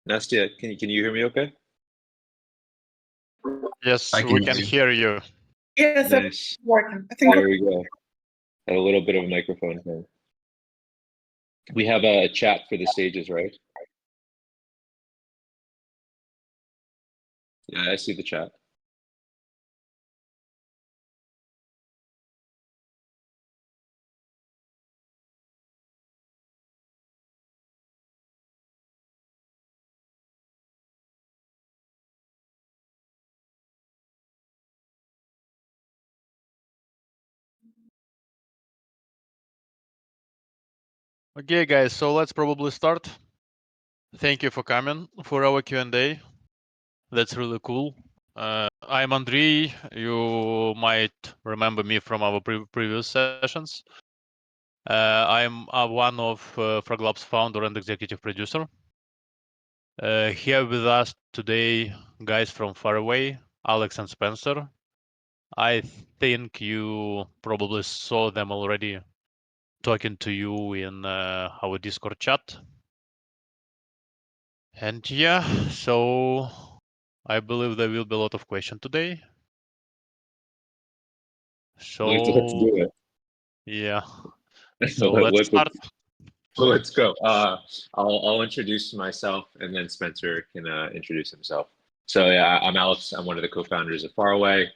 Nastia, can you hear me okay? Yes, I we can hear you. Yes, Nice. it's working. I think There we go. Had a little bit of a microphone here. We have a chat for the stages, right? Yeah, I see the chat. Okay, guys, so let's probably start. Thank you for coming for our Q&A. That's really cool. I'm Andrei. You might remember me from our previous sessions. I'm one of Fraglab's founder and executive producer. Here with us today, guys from Faraway, Alex and Spencer. I think you probably saw them already talking to you in our Discord chat. And yeah, so I believe there will be a lot of questions today. So Let's do it. Yeah. So let's start. Let's go. I'll introduce myself, and then Spencer can introduce himself. So yeah, I'm Alex. I'm one of the co-founders of Faraway.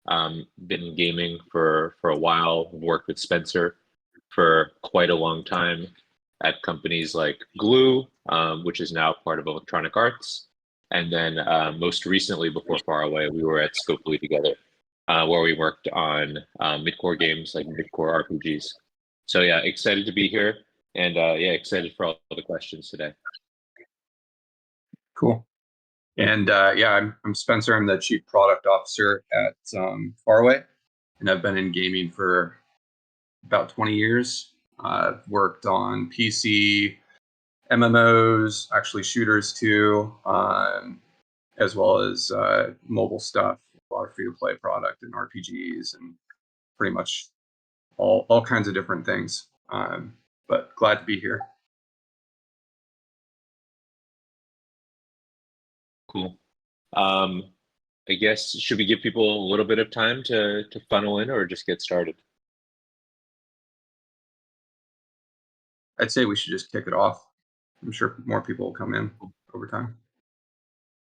Been in gaming for a while. Worked with Spencer for quite a long time at companies like Glue, which is now part of Electronic Arts, and then most recently, before Faraway, we were at Scopely together, where we worked on mid-core games like mid-core RPGs. So yeah, excited to be here. And yeah, excited for all the questions today. Cool. And yeah, I'm Spencer. I'm the Chief Product Officer at Faraway, and I've been in gaming for about 20 years. I've worked on PC, MMOs, actually shooters too, as well as mobile stuff, a lot of free-to-play product and RPGs, and pretty much all kinds of different things. But glad to be here. Cool. I guess, should we give people a little bit of time to funnel in, or just get started? I'd say we should just kick it off. I'm sure more people will come in over time.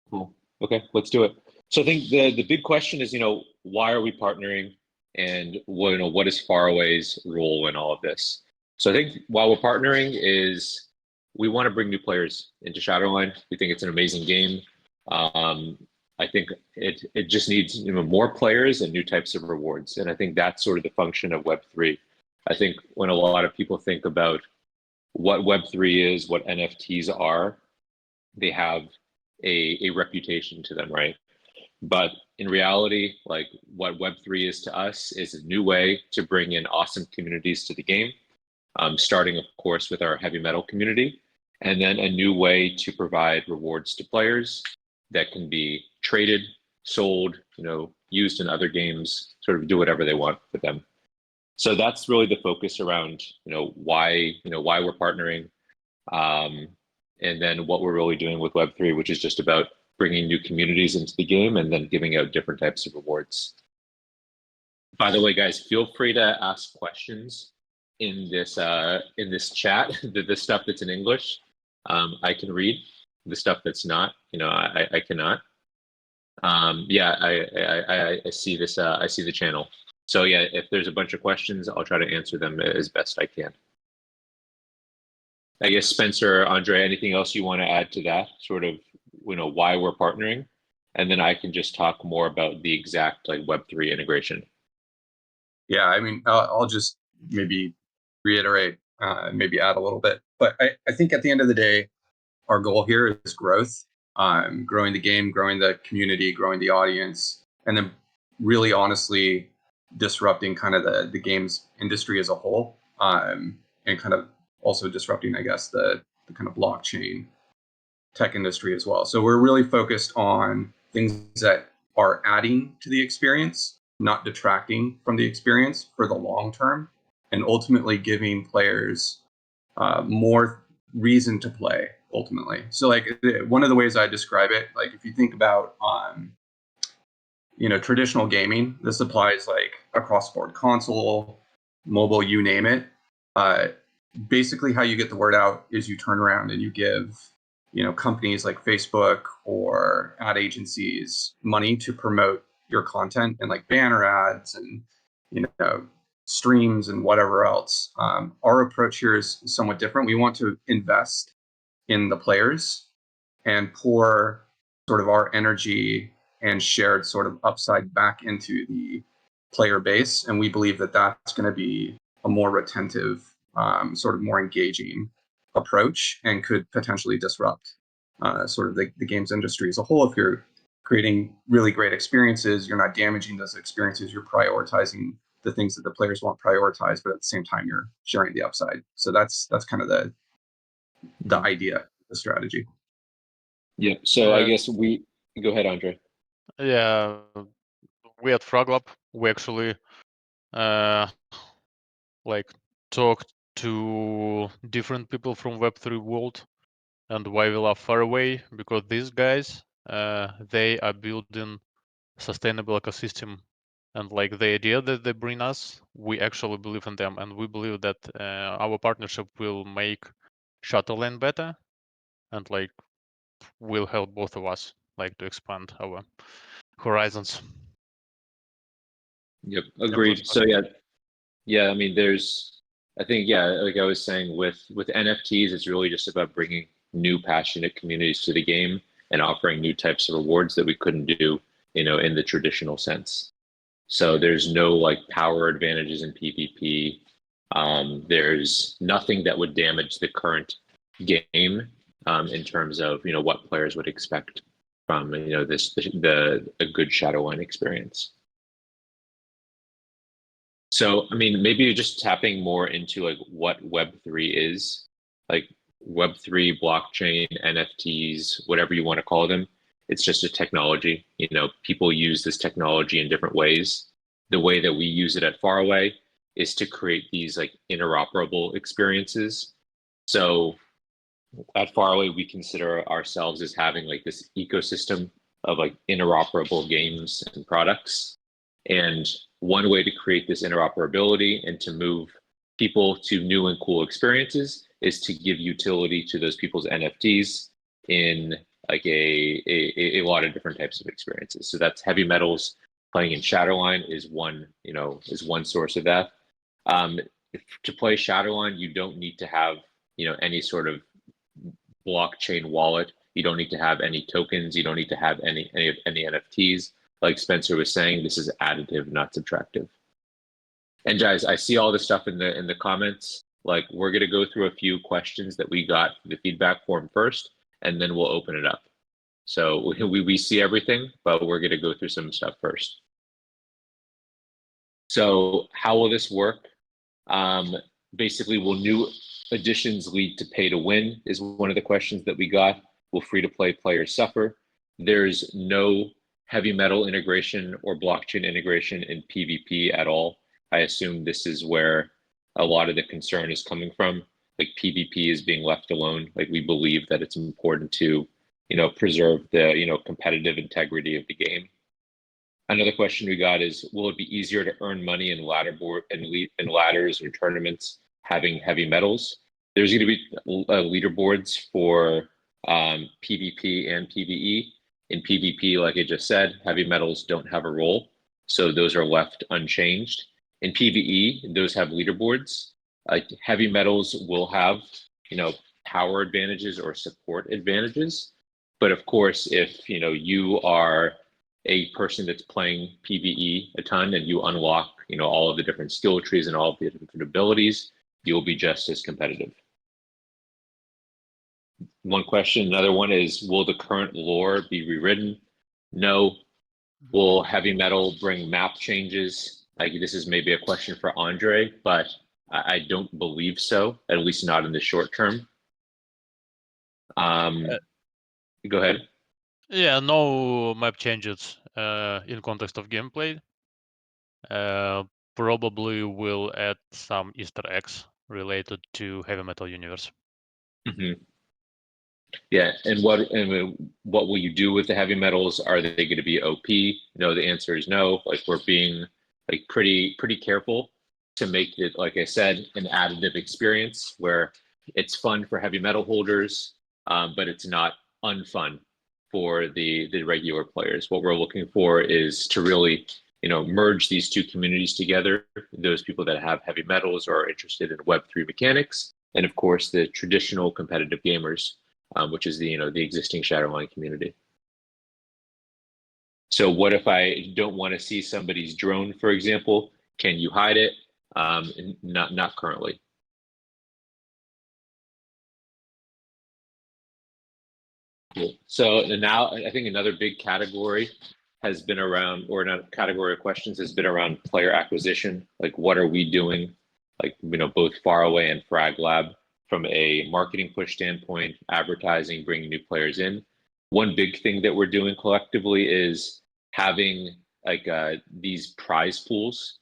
Cool. Okay, let's do it. So I think the big question is, why are we partnering, and what is Faraway's role in all of this? So I think while we're partnering is we want to bring new players into Shatterline. We think it's an amazing game. I think it just needs more players and new types of rewards. And I think that's sort of the function of Web3. I think when a lot of people think about what Web3 is, what NFTs are, they have a reputation to them, right? But in reality, like what Web3 is to us is a new way to bring in awesome communities to the game, starting, of course, with our heavy metal community, and then a new way to provide rewards to players that can be traded, sold, used in other games, sort of do whatever they want with them. So that's really the focus around, why we're partnering, and then what we're really doing with Web3, which is just about bringing new communities into the game and then giving out different types of rewards. By the way, guys, feel free to ask questions in this chat. The stuff that's in English, I can read. The stuff that's not, I cannot. Yeah, I see this. I see the channel. So yeah, if there's a bunch of questions, I'll try to answer them as best I can. I guess Spencer, Andre, anything else you want to add to that? Sort of, why we're partnering, and then I can just talk more about the exact Web3 integration. Yeah, I mean, I'll just maybe reiterate, maybe add a little bit. But I think at the end of the day, our goal here is growth, growing the game, growing the community, growing the audience, and then really honestly disrupting kind of the games industry as a whole, and kind of also disrupting, I guess, the kind of blockchain tech industry as well. So we're really focused on things that are adding to the experience, not detracting from the experience for the long term, and ultimately giving players more reason to play, ultimately. So like one of the ways I describe it, like if you think about traditional gaming, this applies like across board, console, mobile, you name it. Basically how you get the word out is you turn around and you give companies like Facebook or ad agencies money to promote your content and like banner ads and streams and whatever else. Our approach here is somewhat different. We want to invest in the players and pour sort of our energy and shared sort of upside back into the player base. And we believe that that's going to be a more retentive, sort of more engaging approach and could potentially disrupt sort of the games industry as a whole. If you're creating really great experiences, you're not damaging those experiences, you're prioritizing the things that the players want prioritized, but at the same time, you're sharing the upside. So that's kind of the idea, the strategy. Yeah. So I guess go ahead, Andre. Yeah, we at Fraglab, we actually like talked to different people from Web3 world, and why we love Faraway, because these guys they are building sustainable ecosystem, and like the idea that they bring us, we actually believe in them, and we believe that our partnership will make Shatterline better, and like will help both of us like to expand our horizons. Yep, agreed. So yeah. I mean, I think, like I was saying, with NFTs, it's really just about bringing new passionate communities to the game and offering new types of rewards that we couldn't do, in the traditional sense. So there's no like power advantages in PvP. There's nothing that would damage the current game in terms of what players would expect from a good Shadowline experience. So I mean, maybe just tapping more into like what Web3 is, like Web3 blockchain, NFTs, whatever you want to call them. It's just a technology. People use this technology in different ways. The way that we use it at Faraway is to create these like interoperable experiences. So at Faraway, we consider ourselves as having like this ecosystem of like interoperable games and products. And one way to create this interoperability and to move people to new and cool experiences is to give utility to those people's NFTs in like a lot of different types of experiences. So that's heavy metals playing in Shadowline is one source of that. To play Shadowline, you don't need to have any sort of blockchain wallet. You don't need to have any tokens. You don't need to have any NFTs. Like Spencer was saying, this is additive, not subtractive. And guys, I see all this stuff in the comments. Like, we're gonna go through a few questions that we got for the feedback form first, and then we'll open it up. So we see everything, but we're gonna go through some stuff first. So how will this work? Basically, will new additions lead to pay to win is one of the questions that we got. Will free-to-play players suffer? There's no heavy metal integration or blockchain integration in PvP at all. I assume this is where a lot of the concern is coming from. Like, PvP is being left alone. Like, we believe that it's important to, preserve the, competitive integrity of the game. Another question we got is, will it be easier to earn money in ladders or tournaments having heavy metals? There's going to be leaderboards for PvP and PvE. In PvP, like I just said, heavy metals don't have a role, so those are left unchanged. In PvE, those have leaderboards. Heavy metals will have, power advantages or support advantages. But of course, if you are a person that's playing PvE a ton and you unlock, all of the different skill trees and all of the different abilities, you'll be just as competitive. One question, another one is, will the current lore be rewritten? No. Will heavy metal bring map changes? Like, this is maybe a question for Andre, but I don't believe so, at least not in the short term. Go ahead. Yeah, no map changes in context of gameplay. Probably will add some Easter eggs related to heavy metal universe. Mm-hmm. Yeah, and what will you do with the heavy metals? Are they going to be OP? No, the answer is no. Like we're being like pretty careful to make it, like I said, an additive experience where it's fun for heavy metal holders, but it's not unfun for the regular players. What we're looking for is to really, merge these two communities together. Those people that have heavy metals or are interested in Web3 mechanics, and of course the traditional competitive gamers, which is the existing Shatterline community. So what if I don't want to see somebody's drone, for example? Can you hide it? Not currently. Cool. So now I think another big category has been around, or not category of questions, has been around player acquisition. Like what are we doing? Like, both Faraway and Fraglab from a marketing push standpoint, advertising, bringing new players in. One big thing that we're doing collectively is having like these prize pools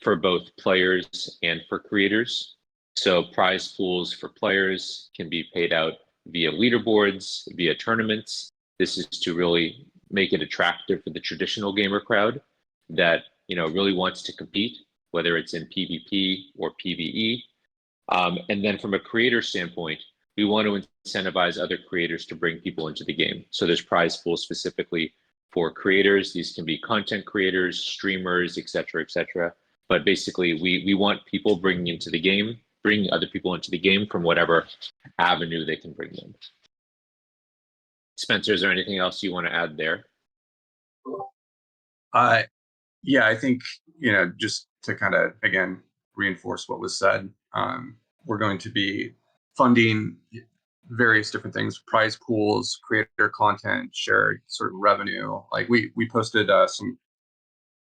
for both players and for creators. So prize pools for players can be paid out via leaderboards, via tournaments. This is to really make it attractive for the traditional gamer crowd that really wants to compete, whether it's in PvP or PvE. And then from a creator standpoint, we want to incentivize other creators to bring people into the game. So there's prize pools specifically for creators. These can be content creators, streamers, et cetera, but basically we want people bringing other people into the game from whatever avenue they can bring them. Spencer, is there anything else you want to add there? Yeah, I think, just to kind of, again, reinforce what was said, we're going to be funding various different things, prize pools, creator content, shared sort of revenue. Like we posted some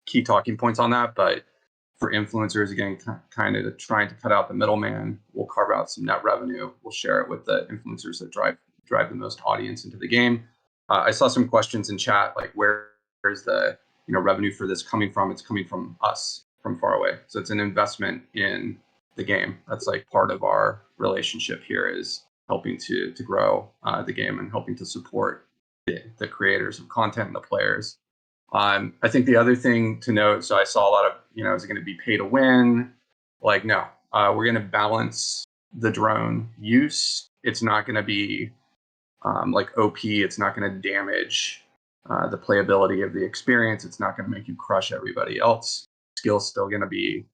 key talking points on that, but for influencers, again, kind of trying to cut out the middleman, we'll carve out some net revenue. We'll share it with the influencers that drive the most audience into the game. I saw some questions in chat, like where's the revenue for this coming from? It's coming from us, from Faraway. So it's an investment in the game. That's like part of our relationship here, is helping to grow the game and helping to support the creators of content and the players. I think the other thing to note, so I saw a lot of, is it going to be pay to win? Like, no, we're going to balance the drone use. It's not going to be like OP. It's not going to damage the playability of the experience. It's not going to make you crush everybody else. Skill's still going to be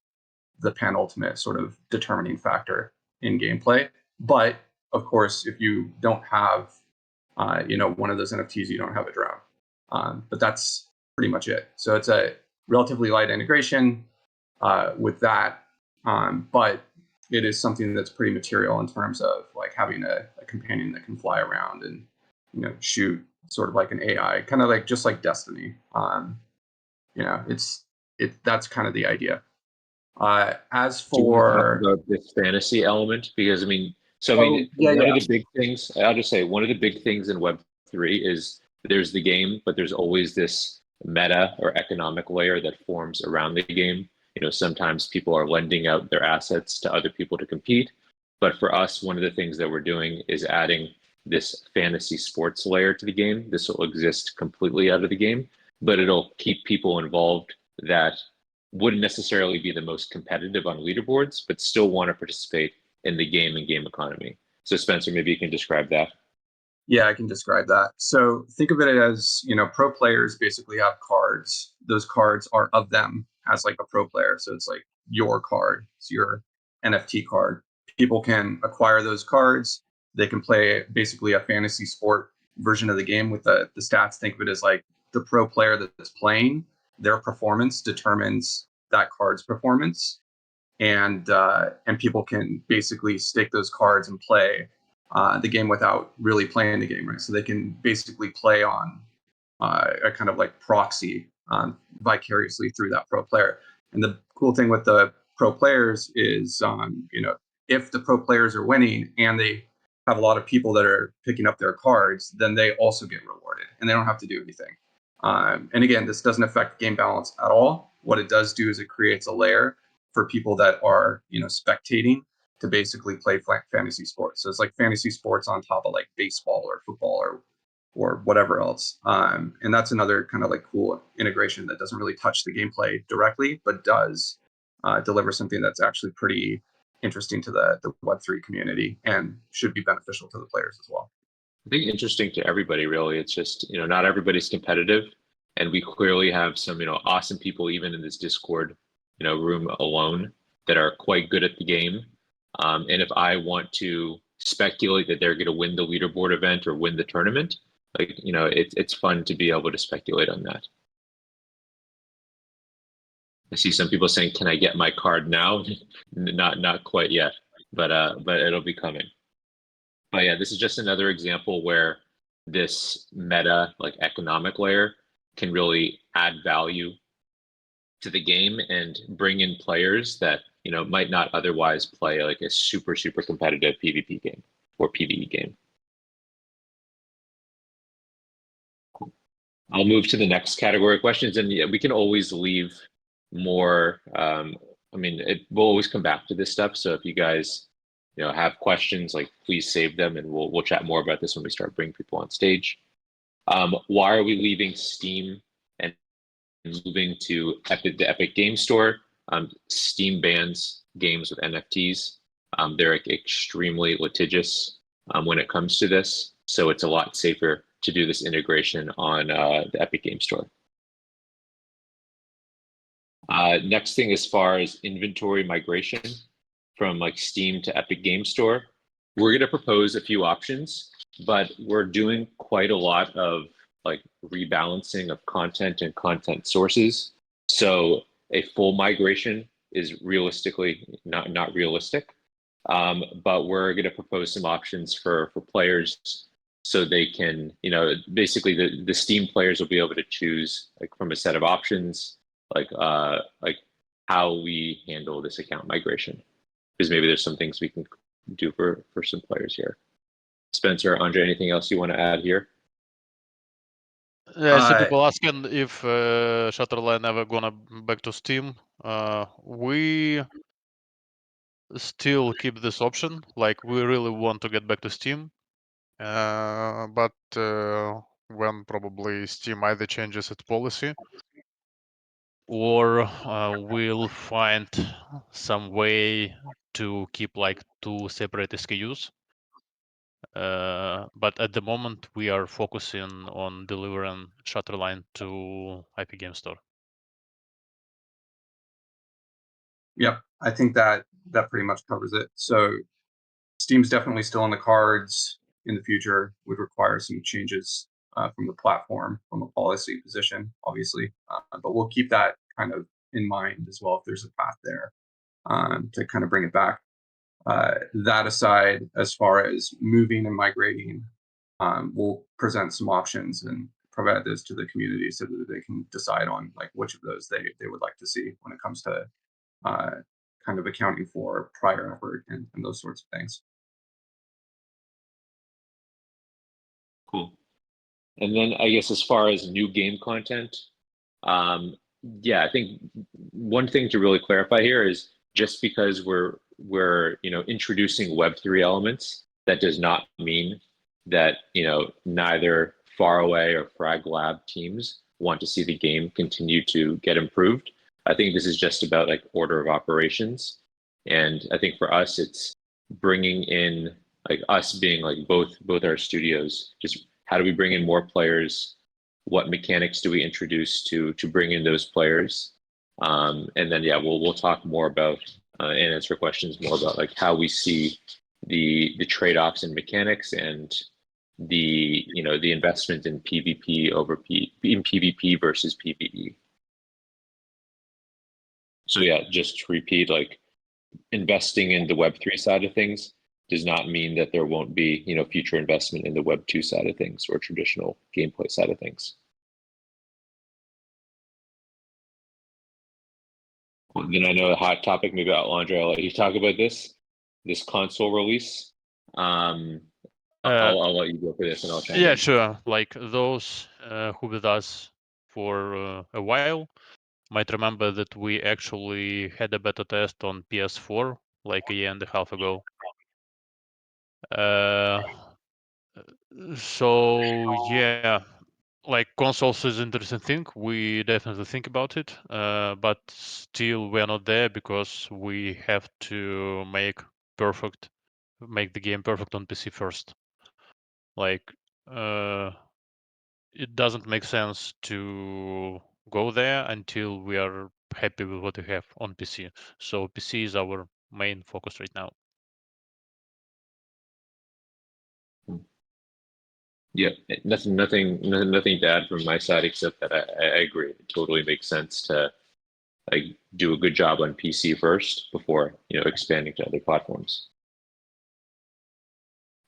the penultimate sort of determining factor in gameplay. But of course, if you don't have, one of those NFTs, you don't have a drone. But that's pretty much it. So it's a relatively light integration with that, but it is something that's pretty material in terms of like having a companion that can fly around and shoot sort of like an AI, kind of like just like Destiny. That's kind of the idea. As for about this fantasy element, because one of the big things, I'll just say, one of the big things in Web3 is there's the game, but there's always this meta or economic layer that forms around the game. Sometimes people are lending out their assets to other people to compete. But for us, one of the things that we're doing is adding this fantasy sports layer to the game. This will exist completely out of the game, but it'll keep people involved that wouldn't necessarily be the most competitive on leaderboards, but still want to participate in the game and game economy. So Spencer, maybe you can describe that. Yeah, I can describe that. So think of it as, pro players basically have cards. Those cards are of them as like a pro player. So it's like your card. It's your NFT card. People can acquire those cards. They can play basically a fantasy sport version of the game with the stats. Think of it as like the pro player that's playing, their performance determines that card's performance. And people can basically stake those cards and play the game without really playing the game, right? So they can basically play on a kind of like proxy vicariously through that pro player. And the cool thing with the pro players is, if the pro players are winning and they have a lot of people that are picking up their cards, then they also get rewarded and they don't have to do anything. And again, this doesn't affect game balance at all. What it does do is it creates a layer for people that are, spectating to basically play fantasy sports. So it's like fantasy sports on top of like baseball or football or whatever else. And that's another kind of like cool integration that doesn't really touch the gameplay directly, but does deliver something that's actually pretty interesting to the Web3 community and should be beneficial to the players as well. I think interesting to everybody, really. It's just, not everybody's competitive, and we clearly have some, awesome people even in this Discord, room alone that are quite good at the game. And if I want to speculate that they're going to win the leaderboard event or win the tournament, it's fun to be able to speculate on that. I see some people saying, "Can I get my card now?" Not quite yet, but it'll be coming. But yeah, this is just another example where this meta, like economic layer, can really add value to the game and bring in players that might not otherwise play like a super competitive PvP game or PvE game. I'll move to the next category of questions, and yeah, we can always leave more. It will always come back to this stuff. So if you guys, have questions, like please save them, and we'll chat more about this when we start bringing people on stage. Why are we leaving Steam and moving to the Epic Game Store? Steam bans games with NFTs. They're extremely litigious when it comes to this, so it's a lot safer to do this integration on the Epic Game Store. Next thing, as far as inventory migration from like Steam to Epic Game Store, we're going to propose a few options, but we're doing quite a lot of like rebalancing of content and content sources. So a full migration is realistically not realistic, but we're going to propose some options for players so they can, basically the Steam players will be able to choose like from a set of options, like how we handle this account migration, because maybe there's some things we can do for some players here. Spencer, Andre, anything else you want to add here? Yeah, I see people asking if Shatterline ever gonna back to Steam. We still keep this option, like we really want to get back to Steam. But when probably Steam either changes its policy or we'll find some way to keep like 2 separate SKUs. But at the moment, we are focusing on delivering Shatterline to Epic Game Store. Yep, I think that pretty much covers it. So Steam's definitely still on the cards in the future. Would require some changes from the platform, from a policy position, obviously. But we'll keep that kind of in mind as well if there's a path there to kind of bring it back. That aside, as far as moving and migrating, we'll present some options and provide those to the community so that they can decide on like which of those they would like to see when it comes to kind of accounting for prior effort and those sorts of things. Cool. And then I guess as far as new game content, yeah, I think one thing to really clarify here is just because we're introducing Web3 elements, that does not mean that neither Faraway or Fraglab teams want to see the game continue to get improved. I think this is just about like order of operations, and I think for us it's bringing in like us being like both our studios, just how do we bring in more players? What mechanics do we introduce to bring in those players? And then yeah, we'll talk more about and answer questions more about like how we see the trade-offs in mechanics and the the investment in PvP in PvP versus PvE. So yeah, just to repeat, like investing in the Web3 side of things does not mean that there won't be future investment in the Web2 side of things or traditional gameplay side of things. Well, then I know a hot topic, maybe Andre, I'll let you talk about this console release. I'll let you go for this and I'll chime in. Yeah, sure. Like those who with us for a while might remember that we actually had a beta test on PS4 like a year and a half ago. Uh, so yeah, like consoles is interesting thing. We definitely think about it, but still we're not there because we have to make the game perfect on PC first. Like, it doesn't make sense to go there until we are happy with what we have on PC. So PC is our main focus right now. Yeah, nothing to add from my side except that I agree. It totally makes sense to like do a good job on PC first before expanding to other platforms.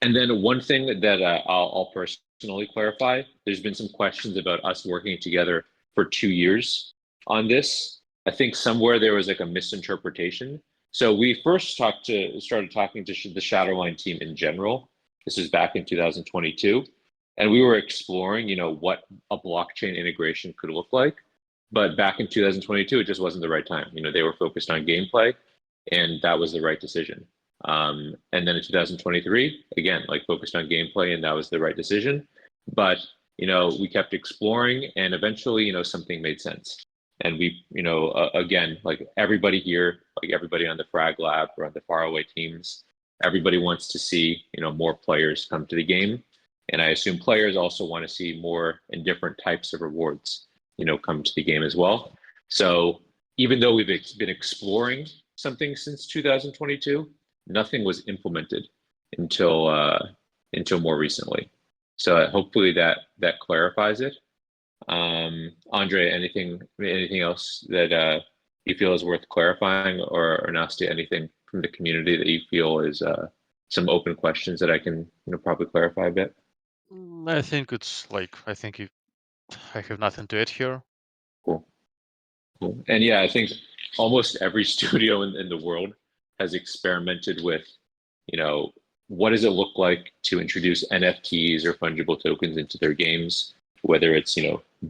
And then one thing that I'll personally clarify: there's been some questions about us working together for 2 years on this. I think somewhere there was like a misinterpretation. So we first started talking to the Shatterline team in general. This was back in 2022, and we were exploring, what a blockchain integration could look like. But back in 2022, it just wasn't the right time. They were focused on gameplay, and that was the right decision. And then in 2023, again, like focused on gameplay, and that was the right decision. But we kept exploring, and eventually, something made sense. And we, again, like everybody here, like everybody on the Fraglab or on the Faraway teams, everybody wants to see, more players come to the game. And I assume players also want to see more and different types of rewards, come to the game as well. So even though we've been exploring something since 2022, nothing was implemented until more recently. So hopefully that clarifies it. Andre, anything else that you feel is worth clarifying, or Nastia, anything from the community that you feel is some open questions that I can probably clarify a bit? I think it's like I have nothing to add here. Cool. And yeah, I think almost every studio in the world has experimented with, what does it look like to introduce NFTs or fungible tokens into their games, whether it's,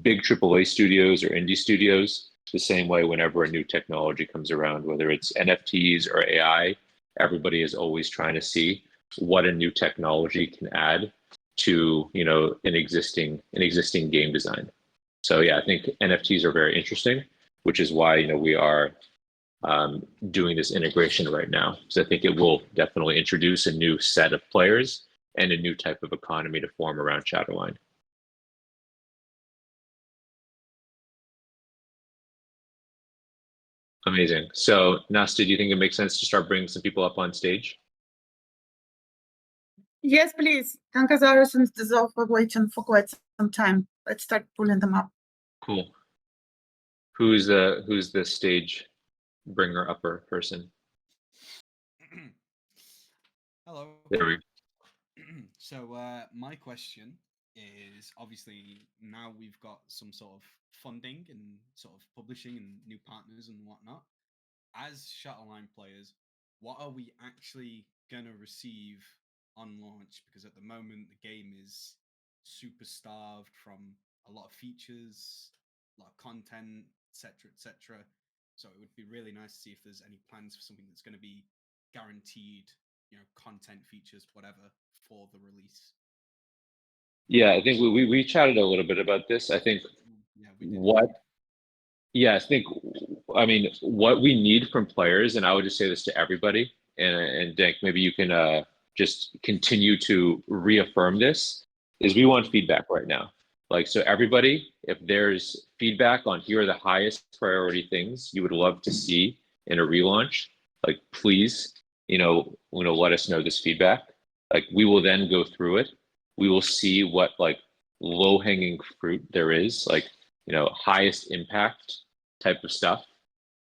big AAA studios or indie studios. The same way whenever a new technology comes around, whether it's NFTs or AI, everybody is always trying to see what a new technology can add to, an existing game design. So yeah, I think NFTs are very interesting, which is why we are doing this integration right now. So I think it will definitely introduce a new set of players and a new type of economy to form around Shatterline. Amazing. So Nastia, do you think it makes sense to start bringing some people up on stage? Yes, please. Kankazaurus and Dissolve were waiting for quite some time. Let's start pulling them up. Cool. Who's the stage bringer upper person? Hello. There we go. So my question is, obviously now we've got some sort of funding and sort of publishing and new partners and whatnot. As Shatterline players, what are we actually gonna receive on launch? Because at the moment the game is super starved from a lot of features, a lot of content, etc., etc. So it would be really nice to see if there's any plans for something that's going to be guaranteed, content, features, whatever, for the release. Yeah, I think we chatted a little bit about this. I think Yeah, we did. I mean, what we need from players, and I would just say this to everybody, and Dank, maybe you can just continue to reaffirm this, is we want feedback right now. Like, so everybody, if there's feedback on here are the highest priority things you would love to see in a relaunch, like please, let us know this feedback. Like we will then go through it. We will see what like low hanging fruit there is, like, highest impact type of stuff.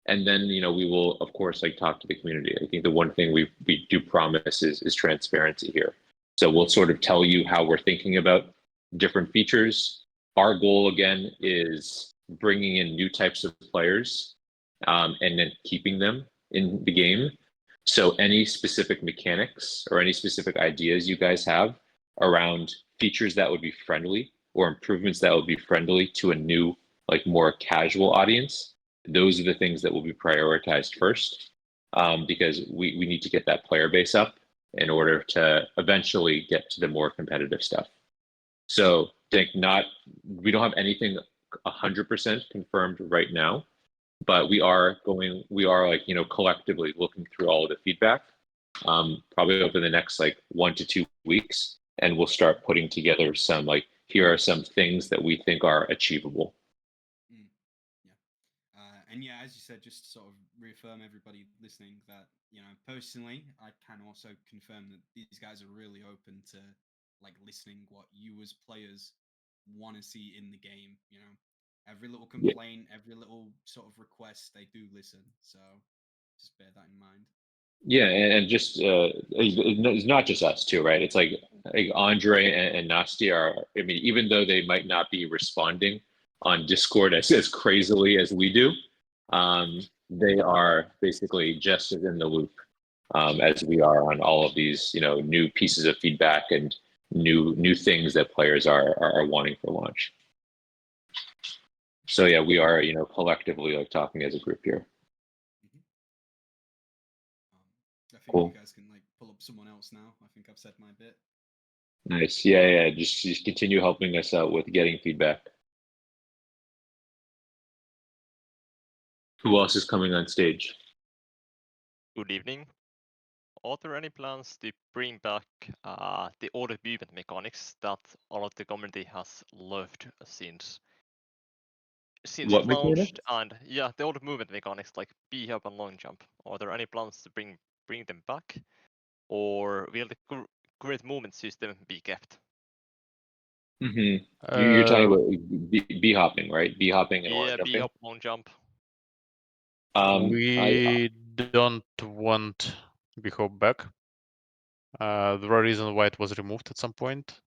And then, we will of course like talk to the community. I think the one thing we do promise is transparency here. So we'll sort of tell you how we're thinking about different features. Our goal again is bringing in new types of players, and then keeping them in the game. So any specific mechanics or any specific ideas you guys have around features that would be friendly or improvements that would be friendly to a new, like more casual audience, those are the things that will be prioritized first. because we need to get that player base up in order to eventually get to the more competitive stuff. So think not, we don't have anything 100% confirmed right now, but we are like, collectively looking through all of the feedback, probably over the next like 1 to 2 weeks, and we'll start putting together some like, here are some things that we think are achievable. And yeah, as you said, just to sort of reaffirm everybody listening that, personally, I can also confirm that these guys are really open to like listening what you as players want to see in the game. Every little complaint, every little sort of request, they do listen. So just bear that in mind. Yeah, and just it's not just us too, right? It's like Andre and Nasty are. I mean, even though they might not be responding on Discord as crazily as we do, they are basically just as in the loop as we are on all of these, new pieces of feedback and new things that players are wanting for launch. So yeah, we are, collectively like talking as a group here. I think Cool. you guys can like pull up someone else now. I think I've said my bit. Nice. Yeah. Just continue helping us out with getting feedback. Who else is coming on stage? Good evening. Are there any plans to bring back the order movement mechanics that all of the community has loved since What it mechanic? launched? And yeah, the order movement mechanics like bhop and long jump. Are there any plans to bring them back, or will the current movement system be kept? Mm-hmm. You're talking about b-hopping, right? B-hopping and Yeah, orange jumping. bhop, long jump. We don't want bhop back. There are reasons why it was removed at some point.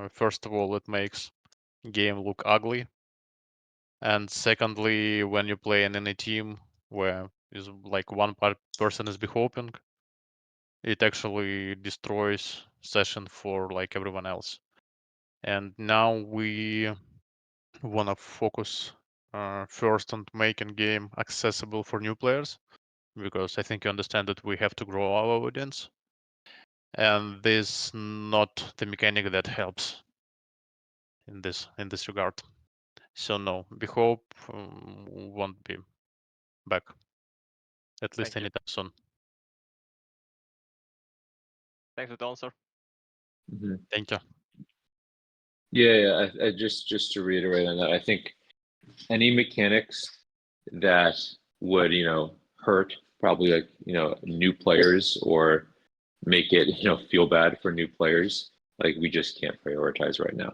First of all, it makes game look ugly, and secondly, when you play in any team where is like one person is bhopping, it actually destroys session for like everyone else. And now we wanna focus first on making game accessible for new players, because I think you understand that we have to grow our audience, and this not the mechanic that helps in this regard. So no, bhop won't be back, at least Thank you. anytime soon. Thanks for the answer. Mm-hmm. Thank you. Yeah. I just to reiterate on that, I think any mechanics that would, hurt probably like, new players or make it, feel bad for new players, like we just can't prioritize right now.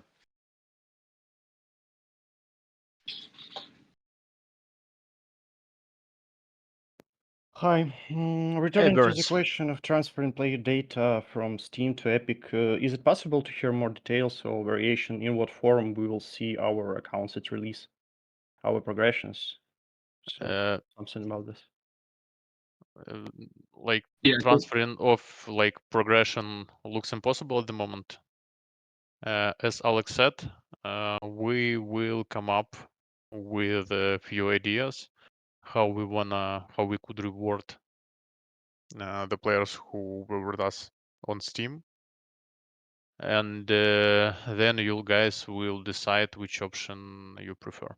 Hi. Returning to the Birds. question of transferring player data from Steam to Epic, is it possible to hear more details or variation in what form we will see our accounts at release, our progressions? So something about this. Like Yeah, I think- transferring of like progression looks impossible at the moment. As Alex said, we will come up with a few ideas how we could reward the players who were with us on Steam, and then you guys will decide which option you prefer.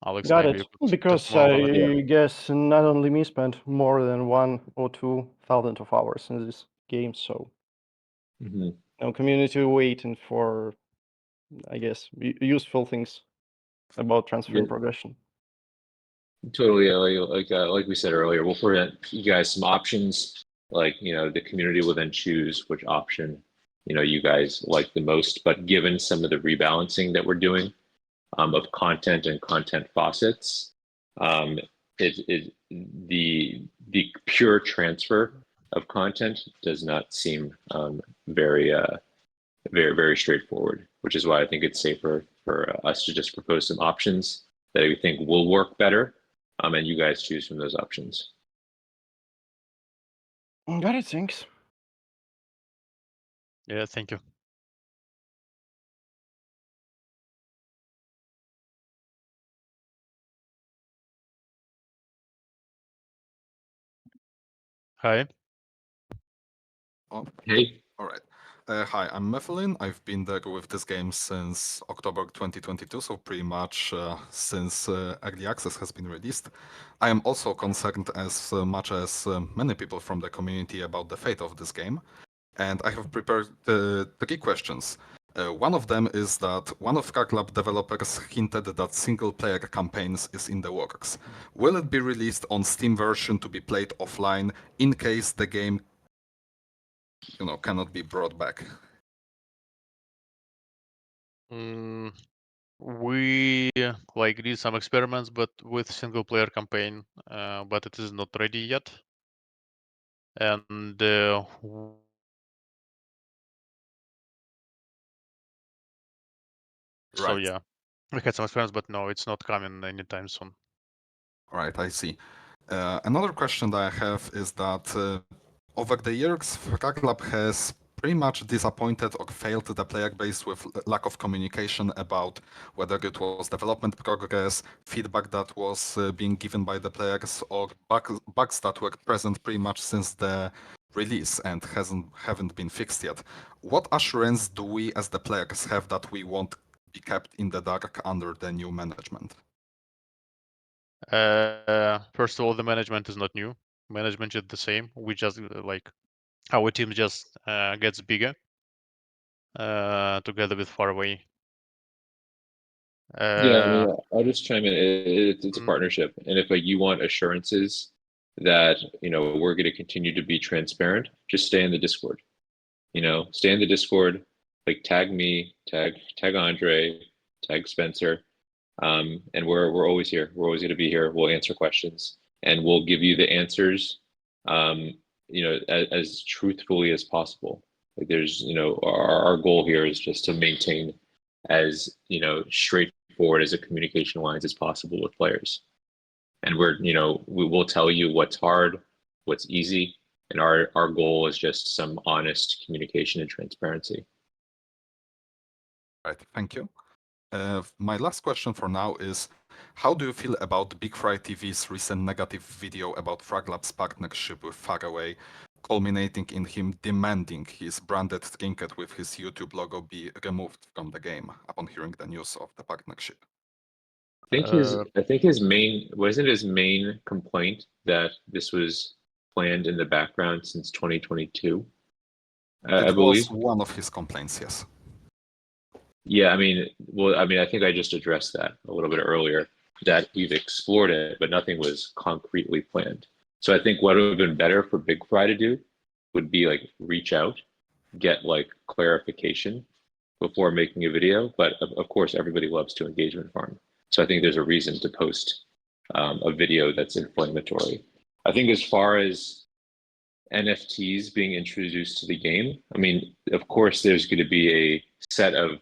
Alex, Got maybe it. you could Because talk more about it. I guess not only me spent more than 1 or 2,000 of hours in this game, so Mhm. no community waiting for, I guess, useful things about transferring Yeah. progression. Totally. Like we said earlier, we'll present you guys some options. Like, the community will then choose which option, you guys like the most. But given some of the rebalancing that we're doing of content and content faucets, the pure transfer of content does not seem very very straightforward, which is why I think it's safer for us to just propose some options that we think will work better, and you guys choose from those options. Got it, thanks. Yeah, thank you. Hi. Oh, Hey, all right. Hi, I'm Mephiline. I've been there with this game since October 2022, so pretty much since early access has been released. I am also concerned as much as many people from the community about the fate of this game, and I have prepared 3 questions. One of them is that one of Fraglab developers hinted that single-player campaigns is in the works. Will it be released on Steam version to be played offline in case the game cannot be brought back? We like did some experiments, but with single player campaign, but it is not ready yet. And so Right. yeah, we had some experiments, but no, it's not coming anytime soon. All right, I see. Another question that I have is that over the years, Fraglab has pretty much disappointed or failed the player base with lack of communication about whether it was development progress, feedback that was being given by the players, or bugs that were present pretty much since the release and haven't been fixed yet. What assurance do we as the players have that we won't be kept in the dark under the new management? First of all, the management is not new. Management is the same. We just like our team just gets bigger together with Faraway. yeah, I mean, I'll just chime in. It's a Mm. partnership, and if like you want assurances that we're going to continue to be transparent, just stay in the Discord. Stay in the Discord. Like tag me, tag Andre, tag Spencer, and we're always here. We're always going to be here. We'll answer questions, and we'll give you the answers, as truthfully as possible. Like there's, our goal here is just to maintain as straightforward as a communication lines as possible with players. And we will tell you what's hard, what's easy, and our goal is just some honest communication and transparency. Right, thank you. My last question for now is, how do you feel about BigfryTV's recent negative video about Fraglab's partnership with Faraway, culminating in him demanding his branded trinket with his YouTube logo be removed from the game upon hearing the news of the partnership? I think his main complaint that this was planned in the background since 2022. I It believe. was one of his complaints, yes. Yeah, I mean, I think I just addressed that a little bit earlier, that we've explored it, but nothing was concretely planned. So I think what would have been better for BigFry to do would be like reach out, get like clarification before making a video. But of course, everybody loves to engagement farm. So I think there's a reason to post a video that's inflammatory. I think as far as NFTs being introduced to the game, I mean, of course, there's going to be a set of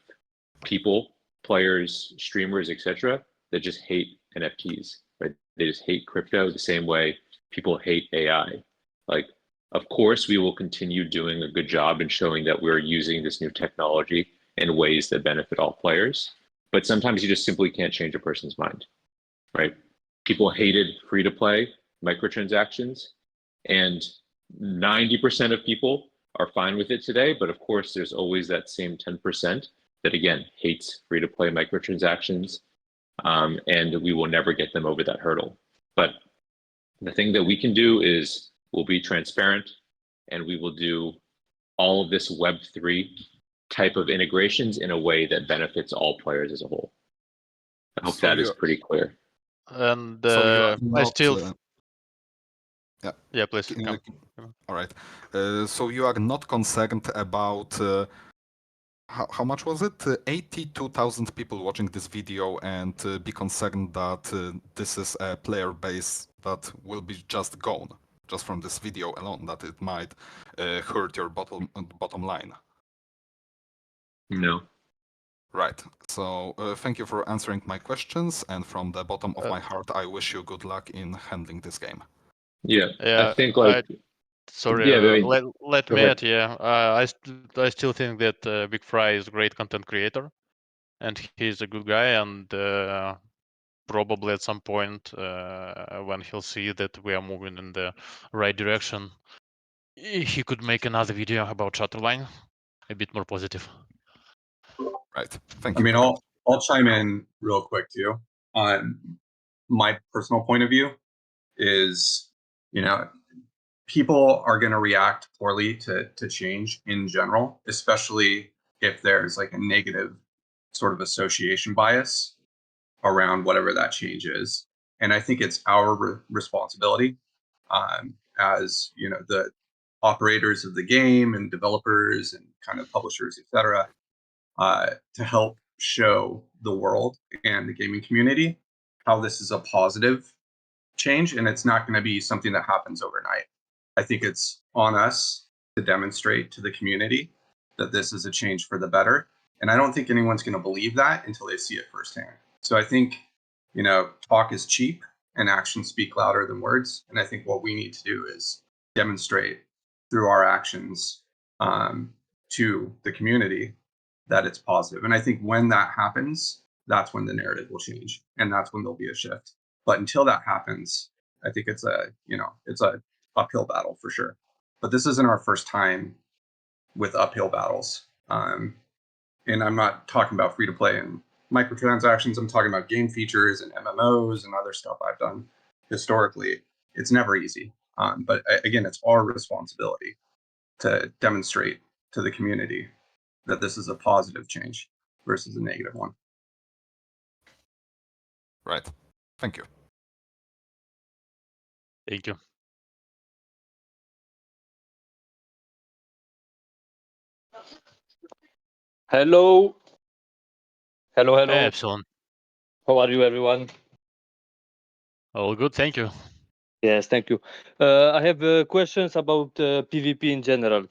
people, players, streamers, etc., that just hate NFTs, right? They just hate crypto the same way people hate AI. Like, of course, we will continue doing a good job in showing that we're using this new technology in ways that benefit all players. But sometimes you just simply can't change a person's mind, right? People hated free-to-play microtransactions, and 90% of people are fine with it today. But of course, there's always that same 10% that again hates free-to-play microtransactions, and we will never get them over that hurdle. But the thing that we can do is we'll be transparent, and we will do all of this Web3 type of integrations in a way that benefits all players as a whole. I hope So that is pretty clear. And So you are I not, still. Yeah, please. All right. So you are not concerned about how much was it? 82,000 people watching this video, and be concerned that this is a player base that will be just gone, just from this video alone, that it might hurt your bottom line. No. Right. So thank you for answering my questions, and from the bottom of my heart, I wish you good luck in handling this game. Yeah, Yeah, I think like. Sorry, Yeah, I mean, let go me ahead. add. Yeah, I still think that Big Fry is a great content creator, and he's a good guy. And probably at some point when he'll see that we are moving in the right direction, he could make another video about Shatterline, a bit more positive. Right. Thank I you. mean, I'll chime in real quick too. My personal point of view is, you know, people are going to react poorly to change in general, especially if there's like a negative sort of association bias around whatever that change is. And I think it's our responsibility as, you know, the operators of the game and developers and kind of publishers, etc., to help show the world and the gaming community how this is a positive change, and it's not going to be something that happens overnight. I think it's on us to demonstrate to the community that this is a change for the better, and I don't think anyone's going to believe that until they see it firsthand. So I think, you know, talk is cheap and actions speak louder than words, and I think what we need to do is demonstrate through our actions to the community that it's positive. And I think when that happens, that's when the narrative will change, and that's when there'll be a shift. But until that happens, I think it's a, you know, it's a uphill battle for sure. But this isn't our first time with uphill battles. And I'm not talking about free to play and microtransactions. I'm talking about game features and MMOs and other stuff I've done historically. It's never easy. But again, it's our responsibility to demonstrate to the community that this is a positive change versus a negative one. Right. Thank you. Thank you. Hello. Hello, hello. Hey, Epsilon. How are you, everyone? All good, thank you. Yes, thank you. I have questions about PvP in general.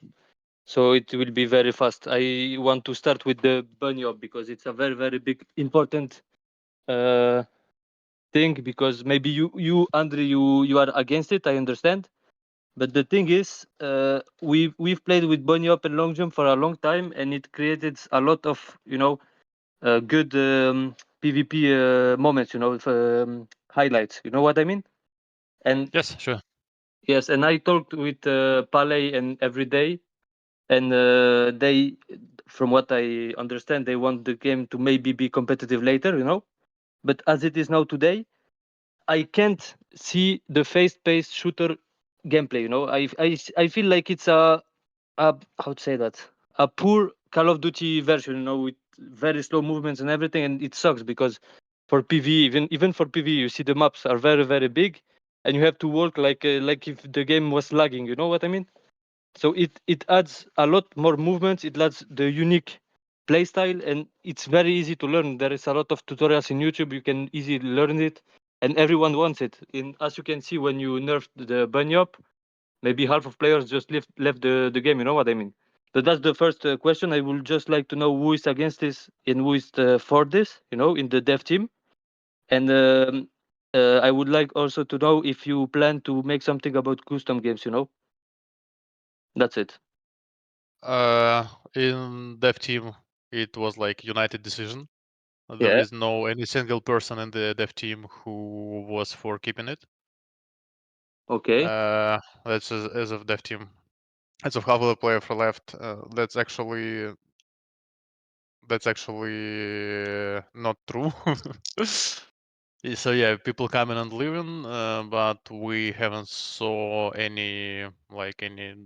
So it will be very fast. I want to start with the bunny up because it's a very, very big, important thing. Because maybe you, Andre, you are against it. I understand. But the thing is, we've played with bunny up and long jump for a long time, and it created a lot of, you know, good PvP moments. You know, highlights. You know what I mean? And Yes, sure. yes, and I talked with Palais and every day, and they, from what I understand, they want the game to maybe be competitive later, you know. But as it is now today, I can't see the fast-paced shooter gameplay. You know, I feel like it's a how to say that, a poor Call of Duty version. You know, with very slow movements and everything, and it sucks because for PvE, even for PvE, you see the maps are very, very big, and you have to work like if the game was lagging. You know what I mean? So it adds a lot more movements. It adds the unique playstyle, and it's very easy to learn. There is a lot of tutorials in YouTube. You can easily learn it, and everyone wants it. As you can see, when you nerfed the bunny up, maybe half of players just left the game. You know what I mean? So that's the first question. I would just like to know who is against this and who is for this. You know, in the dev team, and I would like also to know if you plan to make something about custom games. You know, that's it. In dev team, it was like united decision. There Yeah. is no any single person in the dev team who was for keeping it. Okay. That's as of dev team. As of half of the player for left, that's actually not true. So yeah, people coming and leaving, but we haven't saw any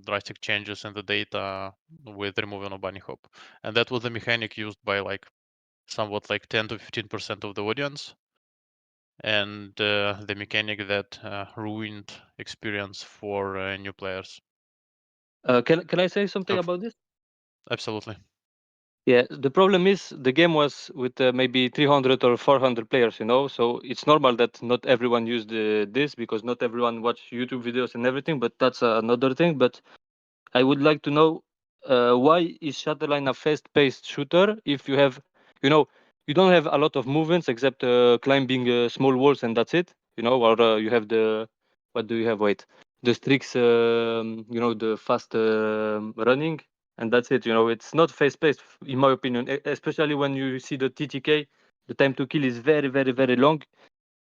drastic changes in the data with removing of bunny hop, and that was the mechanic used by like somewhat like 10 to 15% of the audience, and the mechanic that ruined experience for new players. Can I say something So about this? absolutely. Yeah, the problem is the game was with maybe 300 or 400 players, you know, so it's normal that not everyone used this because not everyone watched YouTube videos and everything, but that's another thing. But I would like to know why is Shatterline a fast-paced shooter if you have, you know, you don't have a lot of movements except climbing small walls and that's it, you know, or you have what do you have? Wait, the streaks, you know, the fast running, and that's it. You know, it's not fast-paced in my opinion, especially when you see the TTK. The time to kill is very, very, very long,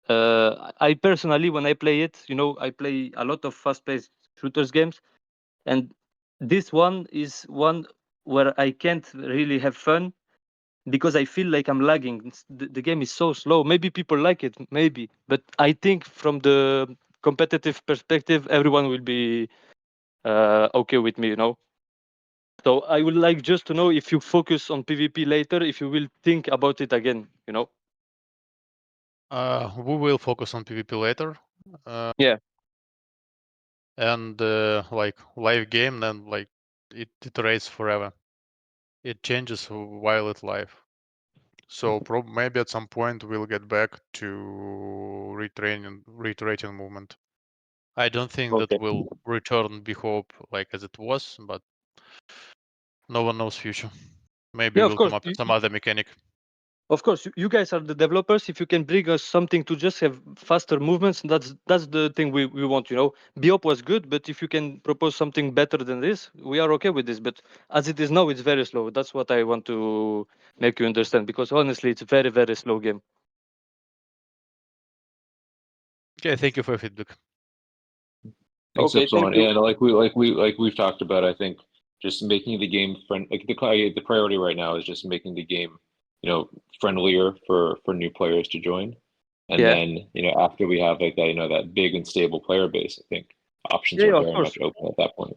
I personally, when I play it, you know, I play a lot of fast-paced shooters games, and this one is one where I can't really have fun because I feel like I'm lagging. The game is so slow. Maybe people like it, maybe, but I think from the competitive perspective, everyone will be okay with me, you know. So I would like just to know if you focus on PvP later, if you will think about it again, you know. We will focus on PvP later. Yeah. And like live game, then like it iterates forever. It changes while it's live. So maybe at some point we'll get back to reiterating movement. I don't think Okay. that will return bhop like as it was, but no one knows future. Maybe Yeah, of we'll come course. up with some other mechanic. Of course, you guys are the developers. If you can bring us something to just have faster movements, that's the thing we want. You know, bhop was good, but if you can propose something better than this, we are okay with this. But as it is now, it's very slow. That's what I want to make you understand, because honestly, it's a very, very slow game. Okay, thank you for your feedback. Thanks, Okay, thank Epsilon. you. And like we've talked about, I think just making the game friend, like the priority right now is just making the game, friendlier for new players to join. And Yeah. then, after we have like that, that big and stable player base, I think options Yeah, are of very course. much open at that point.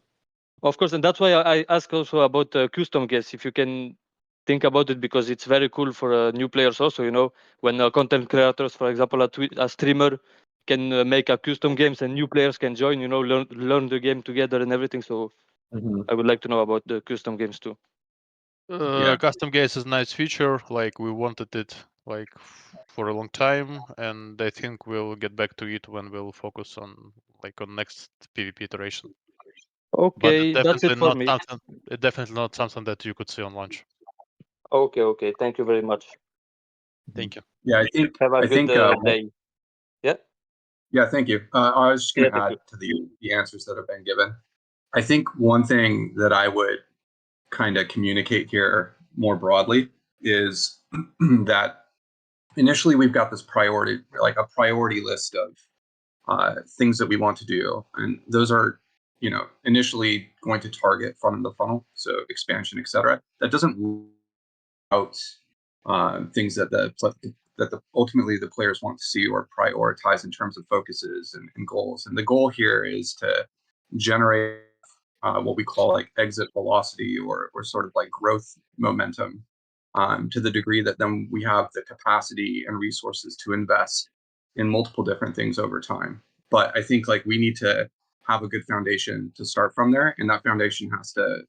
Of course, and that's why I ask also about custom guests. If you can think about it, because it's very cool for new players also. You know, when content creators, for example, a streamer can make a custom games and new players can join. You know, learn the game together and everything. So I would like to know about the custom games too. Yeah. Custom games is a nice feature. Like we wanted it like for a long time, and I think we'll get back to it when we'll focus on next PvP iteration. But Okay, that's it for me. It's definitely not something that you could see on launch. Okay. Thank you very much. Thank you. Yeah, Have a I good think day. Yeah. Yeah, thank you. I was just going Yeah. to Thank add you. to the answers that have been given. I think one thing that I would kind of communicate here more broadly is that initially we've got this priority, like a priority list of things that we want to do, and those are, initially going to target front of the funnel, so expansion, etc. That doesn't rule out things that ultimately the players want to see or prioritize in terms of focuses and goals. And the goal here is to generate what we call like exit velocity or sort of like growth momentum, to the degree that then we have the capacity and resources to invest in multiple different things over time. But I think like we need to have a good foundation to start from there, and that foundation has to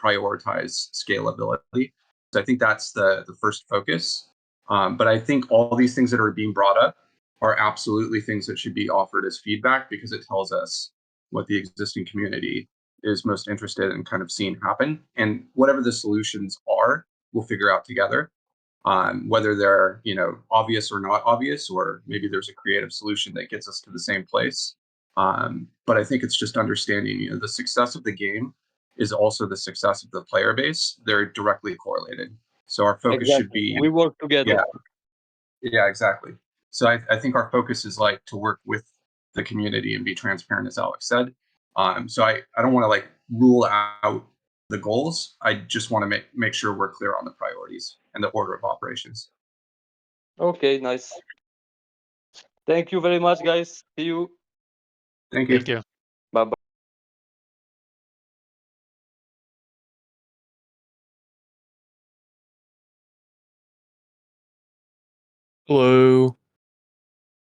prioritize scalability. So I think that's the first focus. But I think all these things that are being brought up are absolutely things that should be offered as feedback, because it tells us what the existing community is most interested in kind of seeing happen. And whatever the solutions are, we'll figure out together, whether they're obvious or not obvious, or maybe there's a creative solution that gets us to the same place. But I think it's just understanding the success of the game is also the success of the player base. They're directly correlated. So our focus should Exactly. be, We work together. yeah, exactly. So I think our focus is like to work with the community and be transparent, as Alex said. So I don't want to like rule out the goals. I just want to make sure we're clear on the priorities and the order of operations. Okay, nice. Thank you very much, guys. See you. Thank you. Thank you. Bye bye. Hello.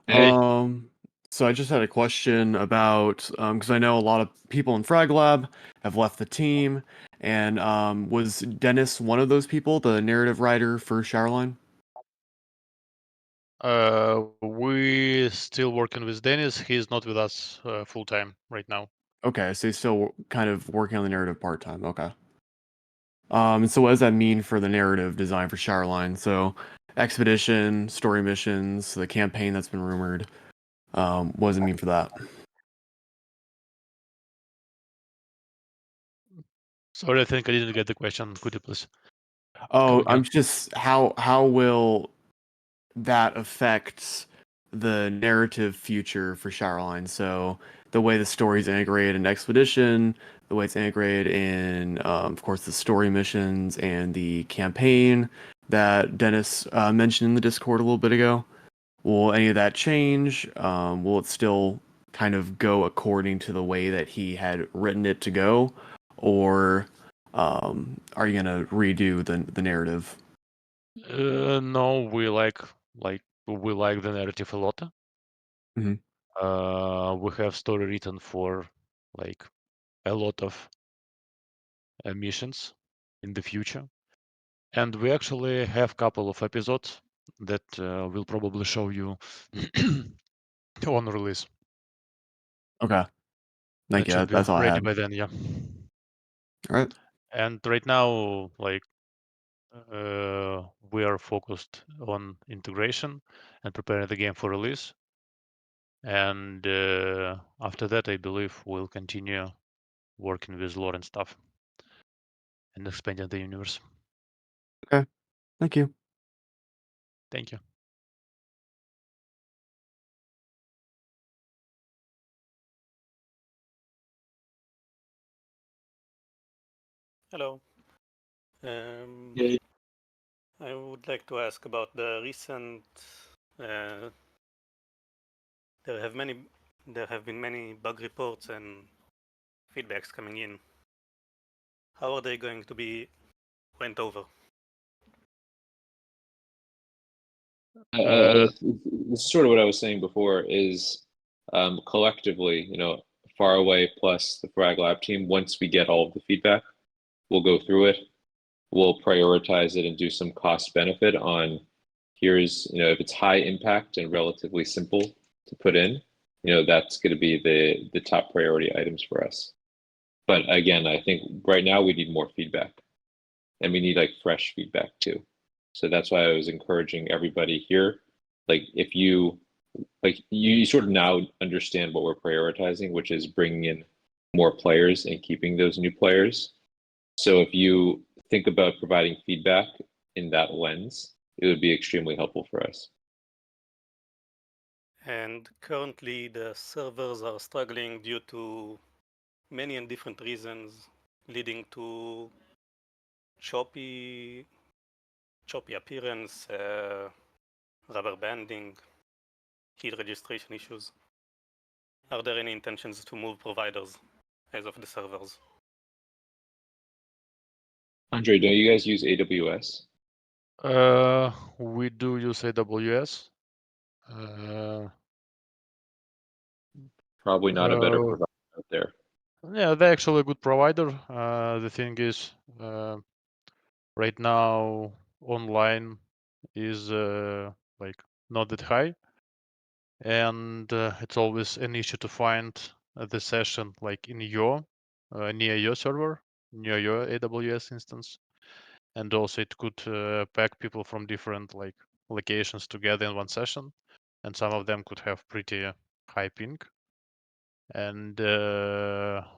Hey. So I just had a question about because I know a lot of people in Fraglab have left the team, and was Denis one of those people, the narrative writer for Shatterline? We still working with Denis. He's not with us full time right now. Okay, so he's still kind of working on the narrative part time. Okay. And so what does that mean for the narrative design for Shatterline? So expedition, story missions, the campaign that's been rumored. What does it mean for that? Sorry, I think I didn't get the question. Could you please? Oh, again? I'm just how will that affect the narrative future for Shatterline. So the way the story's integrated in Expedition, the way it's integrated in, of course, the story missions and the campaign that Denis mentioned in the Discord a little bit ago. Will any of that change? Will it still kind of go according to the way that he had written it to go, or are you gonna redo the narrative? No, we like the narrative a lot. Mhm. We have story written for like a lot of missions in the future, and we actually have a couple of episodes that will probably show you on release. Okay. Thank That you. should be That's all I ready had. by then, yeah. All right. And right now, like we are focused on integration and preparing the game for release. And after that, I believe we'll continue working with lore and stuff and expanding the universe. Okay. Thank you. Thank you. Hello. Yeah. I would like to ask about the recent. There have been many bug reports and feedbacks coming in. How are they going to be went over? This is sort of what I was saying before is collectively, Faraway plus the Fraglab team, once we get all of the feedback, we'll go through it. We'll prioritize it and do some cost benefit on here's, if it's high impact and relatively simple to put in, that's going to be the top priority items for us. But again, I think right now we need more feedback and we need like fresh feedback too. So that's why I was encouraging everybody here. Like if you sort of now understand what we're prioritizing, which is bringing in more players and keeping those new players. So if you think about providing feedback in that lens, it would be extremely helpful for us. And currently, the servers are struggling due to many and different reasons, leading to choppy appearance, rubber banding, heat registration issues. Are there any intentions to move providers as of the servers? Andre, don't you guys use AWS? We do use AWS. Probably not a better provider out there. Yeah, they're actually a good provider. The thing is, right now online is like not that high, and it's always an issue to find the session like in your near your server, near your AWS instance, and also it could pack people from different like locations together in one session, and some of them could have pretty high ping, and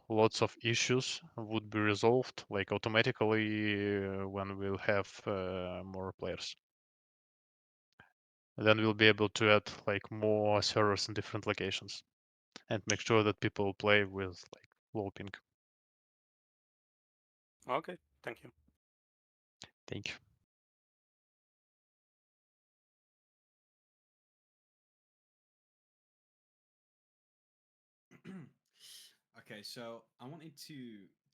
lots of issues would be resolved like automatically when we'll have more players. Then we'll be able to add like more servers in different locations and make sure that people play with like low ping. Okay, thank you. Thank you. Okay, so I wanted to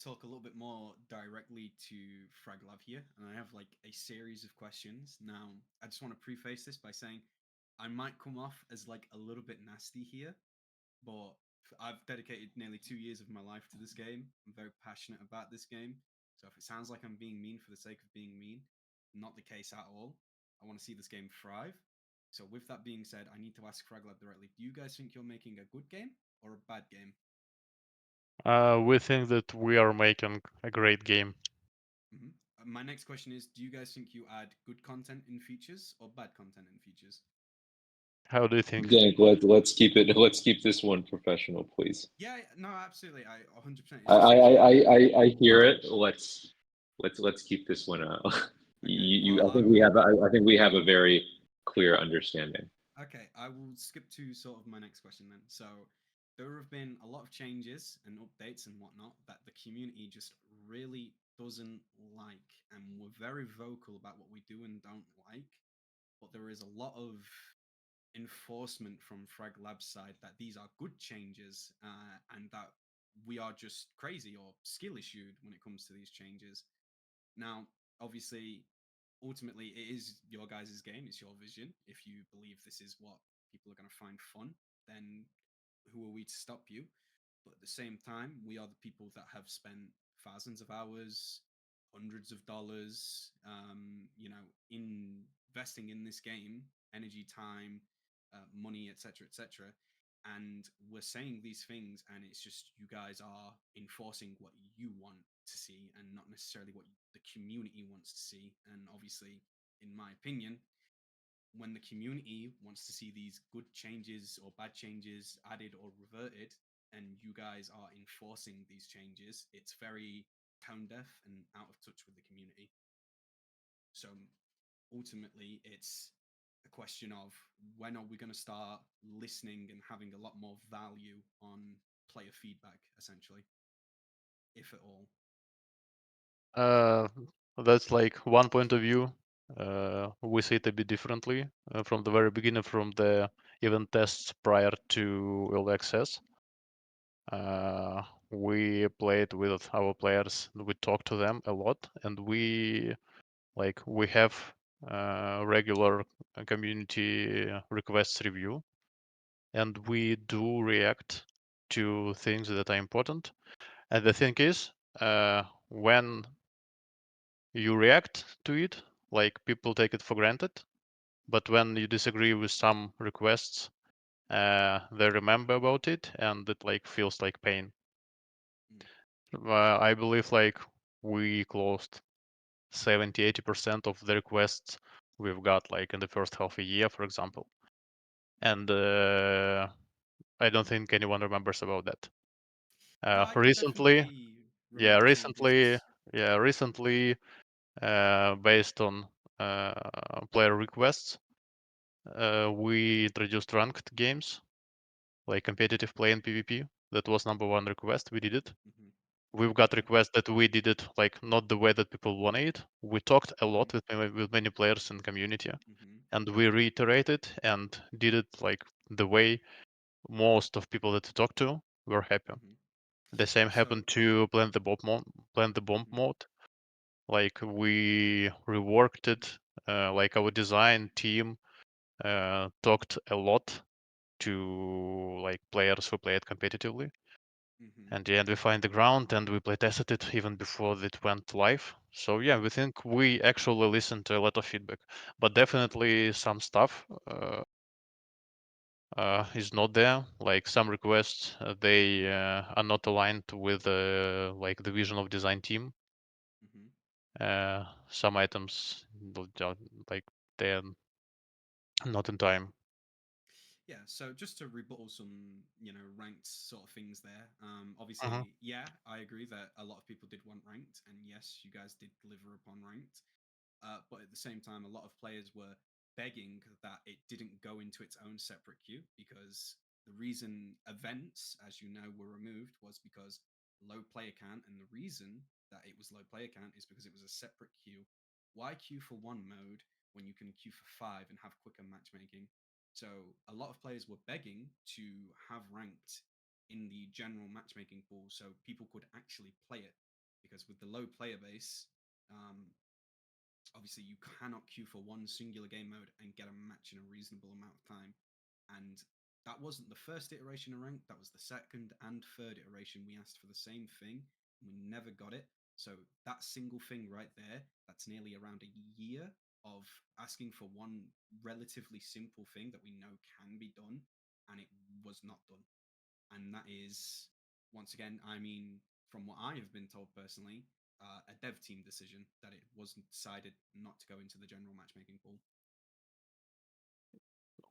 talk a little bit more directly to Fraglab here, and I have like a series of questions. Now, I just want to preface this by saying I might come off as like a little bit nasty here, but I've dedicated nearly 2 years of my life to this game. I'm very passionate about this game. So if it sounds like I'm being mean for the sake of being mean, not the case at all. I want to see this game thrive. So with that being said, I need to ask Fraglab directly, do you guys think you're making a good game or a bad game? We think that we are making a great game. My next question is, do you guys think you add good content in features or bad content in features? How do you think? Dank, let's keep this one professional, please. Yeah, no, absolutely. I 100%. I hear it. Let's keep this one out. Okay, well, I think we have a very clear understanding. Okay, I will skip to sort of my next question then. So there have been a lot of changes and updates and whatnot that the community just really doesn't like, and we're very vocal about what we do and don't like. But there is a lot of enforcement from Fraglab's side that these are good changes, and that we are just crazy or skill issued when it comes to these changes. Now, obviously, ultimately, it is your guys' game. It's your vision. If you believe this is what people are going to find fun, then who are we to stop you? But at the same time, we are the people that have spent thousands of hours, hundreds of dollars, investing in this game, energy, time, money, etc., etc. And we're saying these things, and it's just you guys are enforcing what you want to see, and not necessarily what the community wants to see. And obviously, in my opinion, when the community wants to see these good changes or bad changes added or reverted, and you guys are enforcing these changes, it's very tone deaf and out of touch with the community. So ultimately, it's a question of when are we going to start listening and having a lot more value on player feedback, essentially, if at all. That's like one point of view. We see it a bit differently from the very beginning, from the event tests prior to early access. We played with our players, we talked to them a lot, and we have regular community requests review, and we do react to things that are important. And the thing is, when you react to it, like people take it for granted, but when you disagree with some requests, they remember about it, and it like feels like pain. I believe like we closed 70-80% of the requests we've got like in the first half a year, for example, and I don't think anyone remembers about that. No, I can Recently, definitely remember some of these. recently, based on player requests, we introduced ranked games like competitive play and PvP. That was number one request. We did it. Mhm. We've got requests that we did it like not the way that people wanted it. We talked a lot with many players in community, Mhm. and we reiterated and did it like the way most of people that we talked to were happy. Mhm. The same happened So, to Plant the Bomb mode. Like we reworked it. Like our design team talked a lot to like players who played competitively. mhm. And the end we find the ground and we play tested it even before it went live. So yeah, we think we actually listened to a lot of feedback, but definitely some stuff is not there. Like some requests, they are not aligned with like the vision of design team. Mhm. Some items like they're not in time. Yeah, so just to rebuttal some, ranked sort of things there. Mhm. Obviously, yeah, I agree that a lot of people did want ranked, and yes, you guys did deliver upon ranked. But at the same time, a lot of players were begging that it didn't go into its own separate queue, because the reason events, as you know, were removed was because low player count, and the reason that it was low player count is because it was a separate queue. Why queue for one mode when you can queue for 5 and have quicker matchmaking? So a lot of players were begging to have ranked in the general matchmaking pool so people could actually play it, because with the low player base, obviously you cannot queue for one singular game mode and get a match in a reasonable amount of time. And that wasn't the first iteration of ranked, that was the second and third iteration. We asked for the same thing, we never got it. So that single thing right there, that's nearly around a year of asking for one relatively simple thing that we know can be done, and it was not done. And that is, once again, I mean, from what I have been told personally, a dev team decision that it wasn't decided not to go into the general matchmaking pool.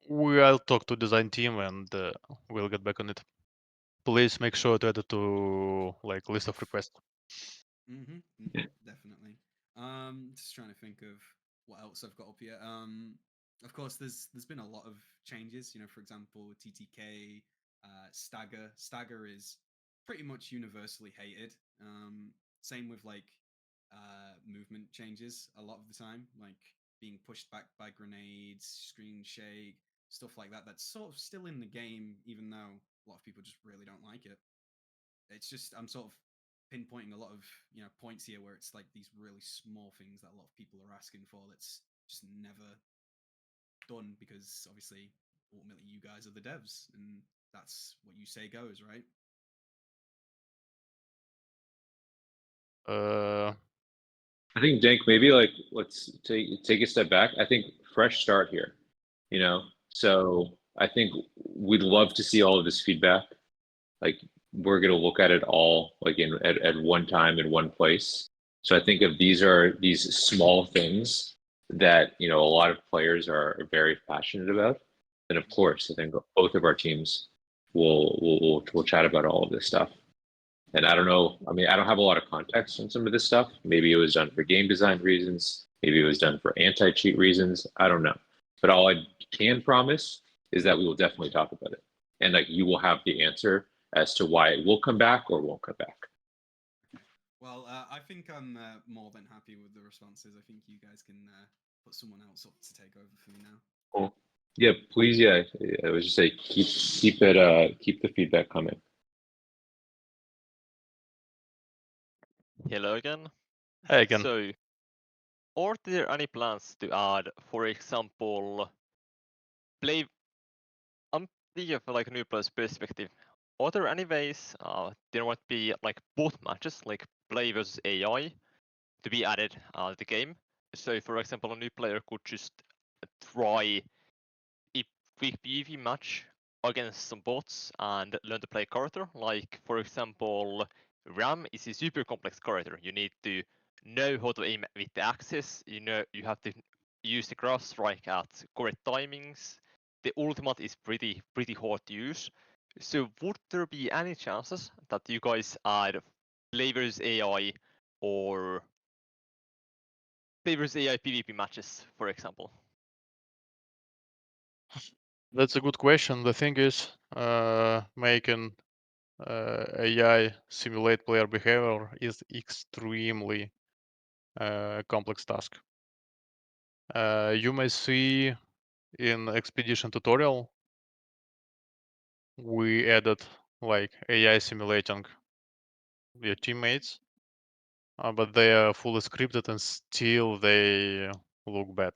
We'll talk to design team and we'll get back on it. Please make sure to add it to like list of requests. Definitely. Just trying to think of what else I've got up here. of course, there's been a lot of changes. You know, for example, TTK, stagger. Stagger is pretty much universally hated. Same with like movement changes a lot of the time, like being pushed back by grenades, screen shake, stuff like that. That's sort of still in the game, even though a lot of people just really don't like it. It's just I'm sort of pinpointing a lot of points here where it's like these really small things that a lot of people are asking for. That's just never done because obviously ultimately you guys are the devs and that's what you say goes, right? I think Dink, maybe like let's take a step back. I think fresh start here, you know. So I think we'd love to see all of this feedback. Like we're gonna look at it all like at one time in one place. So I think if these small things that a lot of players are very passionate about, then of course I think both of our teams will chat about all of this stuff. And I don't know, I mean, I don't have a lot of context on some of this stuff. Maybe it was done for game design reasons. Maybe it was done for anti-cheat reasons. I don't know. But all I can promise is that we will definitely talk about it. And like you will have the answer as to why it will come back or won't come back. Okay. Well, I think I'm more than happy with the responses. I think you guys can put someone else up to take over for me now. Cool. Yeah, please. Yeah, I would just say keep the feedback coming. Hello again. Hey again. So, are there any plans to add, for example, play? I'm thinking of like a new player's perspective. Are there any ways there might be like both matches, like play versus AI, to be added to the game? So, for example, a new player could just try a quick PvP match against some bots and learn to play character. Like, for example, Ram is a super complex character. You need to know how to aim with the axis. You have to use the cross strike at correct timings. The ultimate is pretty hard to use. So, would there be any chances that you guys add flavors AI or flavors AI PvP matches, for example? That's a good question. The thing is, making AI simulate player behavior is extremely complex task. You may see in expedition tutorial we added like AI simulating your teammates, but they are fully scripted and still they look bad.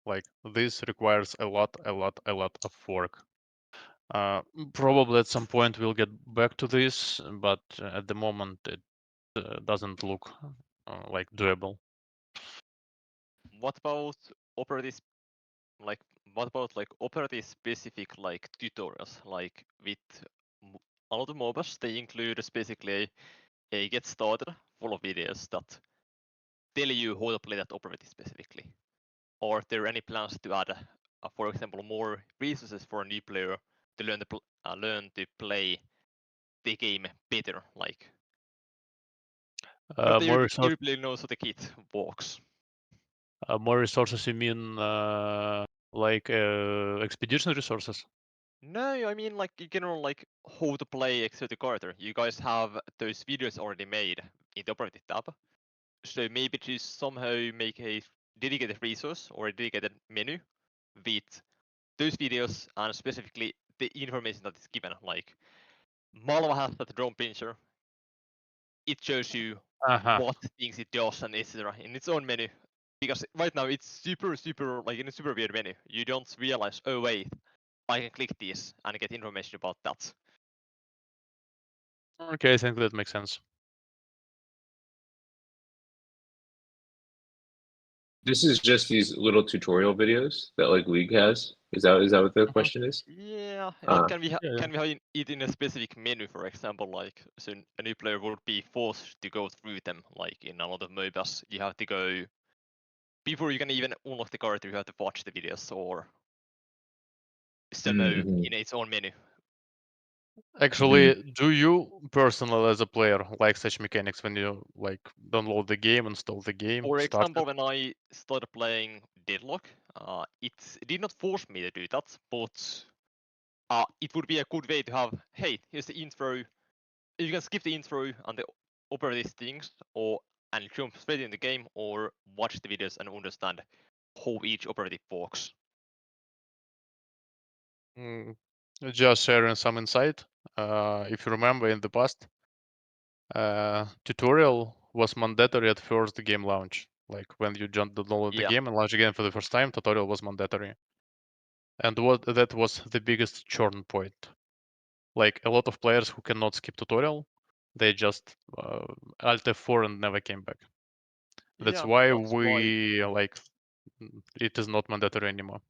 Like this requires a lot of work. Probably at some point we'll get back to this, but at the moment it doesn't look like doable. What about operative like what about like operative specific like tutorials like with a lot of MOBAs they include basically a get started full of videos that tell you how to play that operative specifically. Or are there any plans to add for example more resources for a new player to learn to play the game better, like but More every player knows how the kit works. more resources, you mean like expedition resources? No, I mean like in general, like how to play exotic character. You guys have those videos already made in the operative tab, so maybe just somehow make a dedicated resource or a dedicated menu with those videos and specifically the information that is given. Like Malva has that drone pincher. It shows you what things it does and etc. in its own menu. Because right now it's super like in a super weird menu. You don't realize, oh wait, I can click this and get information about that. Okay, I think that makes sense. This is just these little tutorial videos that like League has. Is that what the question is? Yeah, Uh, can we have it in a specific menu, for example, like so a new player would be forced to go through them, like in a lot of MOBAs. You have to go before you can even unlock the character. You have to watch the videos or somehow in its own menu. Actually, do you personally, as a player, like such mechanics when you like download the game, install the game? For start example, it? when I started playing Deadlock, it did not force me to do that, but it would be a good way to have, hey, here's the intro. You can skip the intro and the operative things, and jump straight in the game, or watch the videos and understand how each operative works. Just sharing some insight. If you remember in the past, tutorial was mandatory at first game launch. Like when you download the Yeah. game and launch again for the first time, tutorial was mandatory. And that was the biggest churn point. Like a lot of players who cannot skip tutorial, they just Alt F4 and never came back. That's Yeah, why that's why we like it is not mandatory anymore.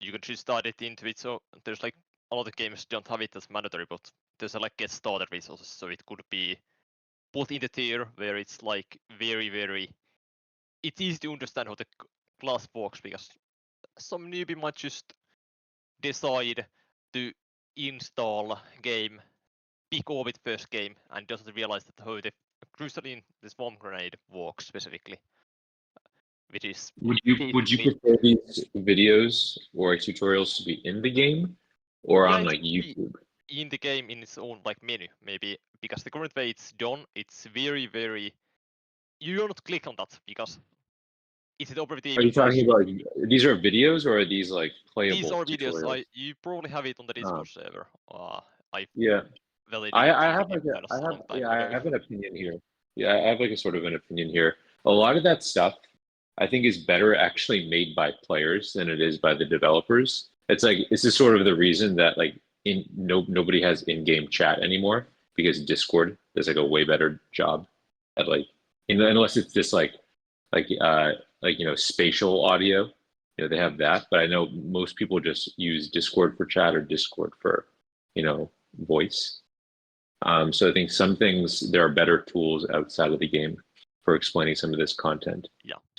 you can just start it into it. So there's like a lot of games don't have it as mandatory, but there's a like get started resources, so it could be put in the tier where it's like very it's easy to understand how the class works, because some newbie might just decide to install game, pick orbit first game, and doesn't realize that how the crucially the swarm grenade works specifically, which is Would you basically prefer these videos or tutorials to be in the game or Yeah, on it like should be YouTube? in the game in its own like menu, maybe, because the current way it's done, it's very you don't click on that because it's the operative. Are you talking about these are videos or are these like playable These are videos. tutorials? You probably have it on the Discord server. I Yeah. validated I the have game like kind of a long time I ago. have an opinion here. Yeah, I have like a sort of an opinion here. A lot of that stuff I think is better actually made by players than it is by the developers. It's like this is sort of the reason that like nobody has in-game chat anymore because Discord does like a way better job at like unless it's just like spatial audio. They have that, but I know most people just use Discord for chat or Discord for voice. So I think some things there are better tools outside of the game for explaining some of this content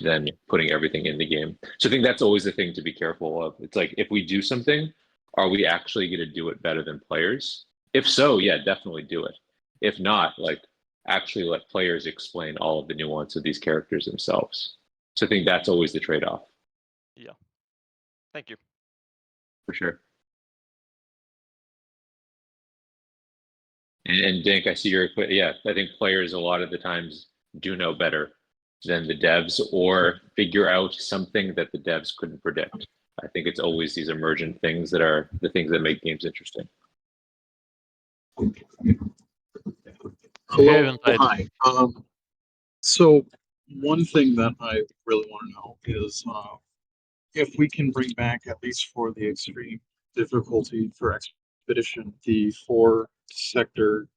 than putting everything in the game. So I think that's always the thing to be careful of. It's like if we do something, are we actually going to do it better than players? If so, yeah, definitely do it. If not, like actually let players explain all of the nuance of these characters themselves. So I think that's always the trade-off. Yeah. Thank you. For sure. And Dink, I see your yeah. I think players a lot of the times do know better than the devs, or figure out something that the devs couldn't predict. I think it's always these emergent things that are the things that make games interesting. Hello, hi. So one thing that I really want to know is if we can bring back, at least for the extreme difficulty for expedition, the 4-sector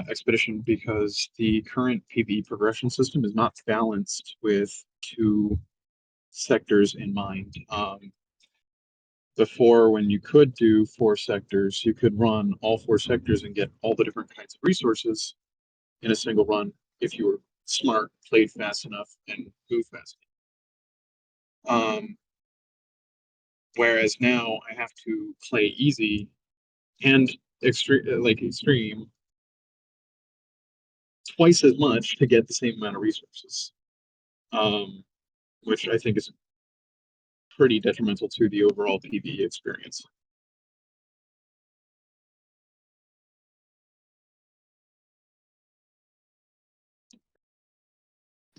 expedition, because the current PvE progression system is not balanced with 2 sectors in mind. Before, when you could do 4 sectors, you could run all 4 sectors and get all the different kinds of resources in a single run if you were smart, played fast enough, and moved fast enough. Whereas now I have to play easy and extreme twice as much to get the same amount of resources, which I think is pretty detrimental to the overall PvE experience.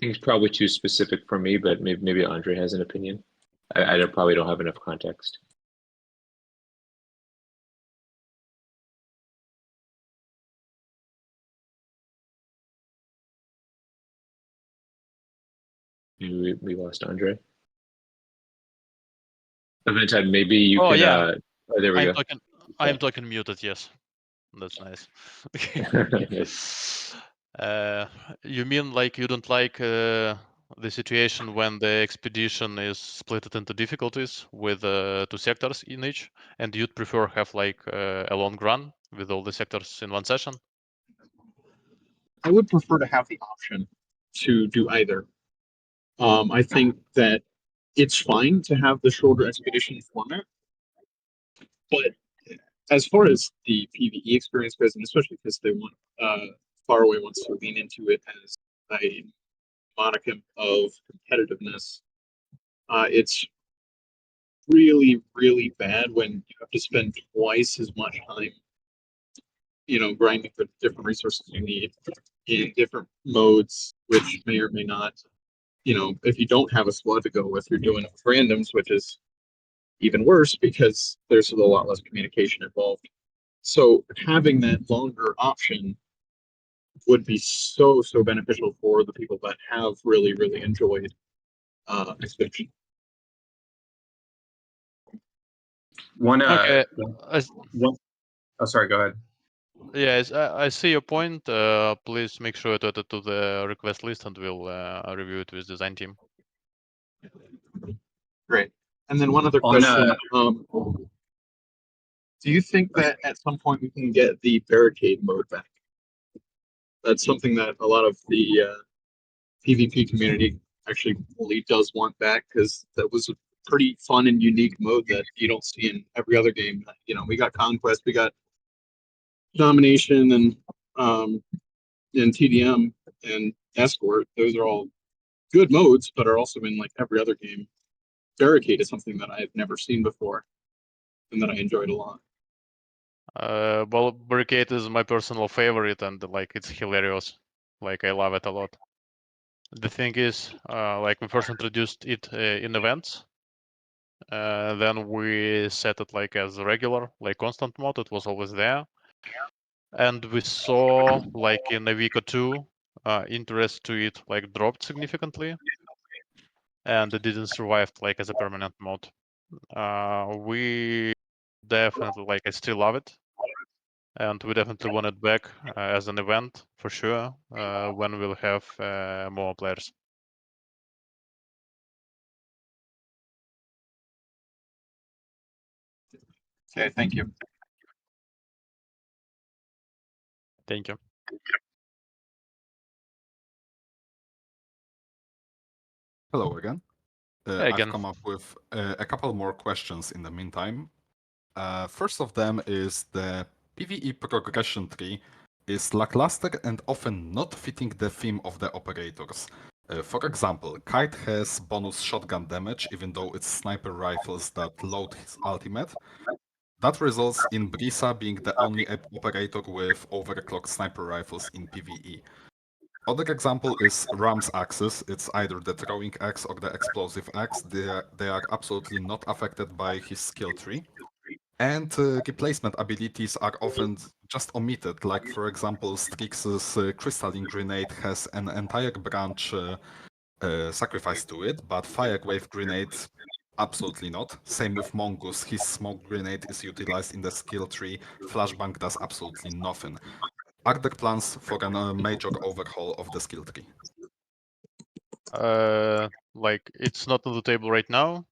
I think it's probably too specific for me, but maybe Andre has an opinion. I probably don't have enough context. We lost Andre. Eventide, maybe you can. Yeah. Oh, there we go. I'm talking muted. Yes, that's nice. You mean like you don't like the situation when the expedition is split into difficulties with 2 sectors in each, and you'd prefer have like a long run with all the sectors in one session? I would prefer to have the option to do either. I think that it's fine to have the shorter expedition format, But as far as the PvE experience goes, and especially because they want Faraway wants to lean into it as a modicum of competitiveness, it's really, really bad when you have to spend twice as much time, grinding for different resources you need in different modes, which may or may not, if you don't have a squad to go with, you're doing it with randoms, which is even worse because there's a lot less communication involved. So having that longer option would be so beneficial for the people that have really, really enjoyed Expedition. Okay. Oh, sorry, go ahead. Yes, I see your point. Please make sure to add it to the request list, and we'll review it with design team. Great. And then one other question. Do you think that at some point we can get the Barricade mode back? That's something that a lot of the PvP community actually really does want back, because that was a pretty fun and unique mode that you don't see in every other game. We got Conquest, we got Domination, and TDM and Escort. Those are all good modes, but are also in like every other game. Barricade is something that I've never seen before, and that I enjoyed a lot. Well, Barricade is my personal favorite, and like it's hilarious. Like I love it a lot. The thing is, like we first introduced it in events. Then we set it like as a regular, like constant mode. It was always there. And we saw like in a week or two, interest to it like dropped significantly. And it didn't survive like as a permanent mode. We definitely like I still love it. And we definitely want it back as an event for sure when we'll have more players. Okay, thank you. Thank you. Hello again. Again. I've come up with a couple more questions in the meantime. First of them is the PvE progression tree is lackluster and often not fitting the theme of the operators. For example, Kite has bonus shotgun damage even though it's sniper rifles that load his ultimate. That results in Brisa being the only operator with overclocked sniper rifles in PvE. Other example is Ram's axes. It's either the throwing axe or the explosive axe. They are absolutely not affected by his skill tree. And replacement abilities are often just omitted. Like for example, Strix's crystalline grenade has an entire branch sacrificed to it, but Fire Wave grenade absolutely not. Same with Mongoose. His smoke grenade is utilized in the skill tree. Flashbang does absolutely nothing. Are there plans for a major overhaul of the skill tree? Like it's not on the table right now,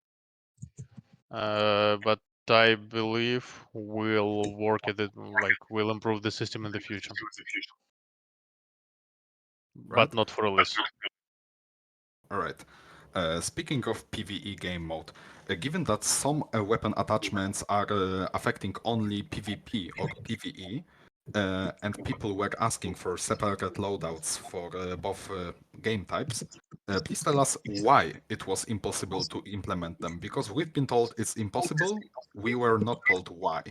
but I believe we'll work at it. Like we'll improve the system in the future, but not for release. All right. Speaking of PvE game mode, given that some weapon attachments are affecting only PvP or PvE, and people were asking for separate loadouts for both game types, please tell us why it was impossible to implement them. Because we've been told it's impossible, we were not told why.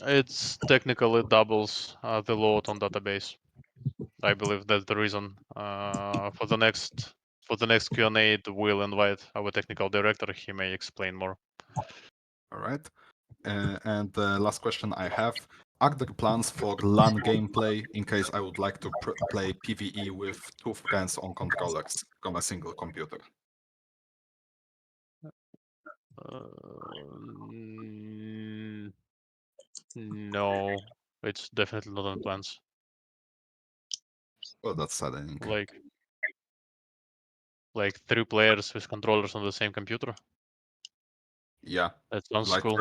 It's technically doubles the load on database. I believe that's the reason. For the next Q&A, we'll invite our technical director. He may explain more. All right. And the last question I have, are there plans for LAN gameplay in case I would like to play PvE with two friends on controllers from a single computer? No, it's definitely not on plans. Well, that's saddening. Like 3 players with controllers on the same computer? Yeah. That sounds like cool.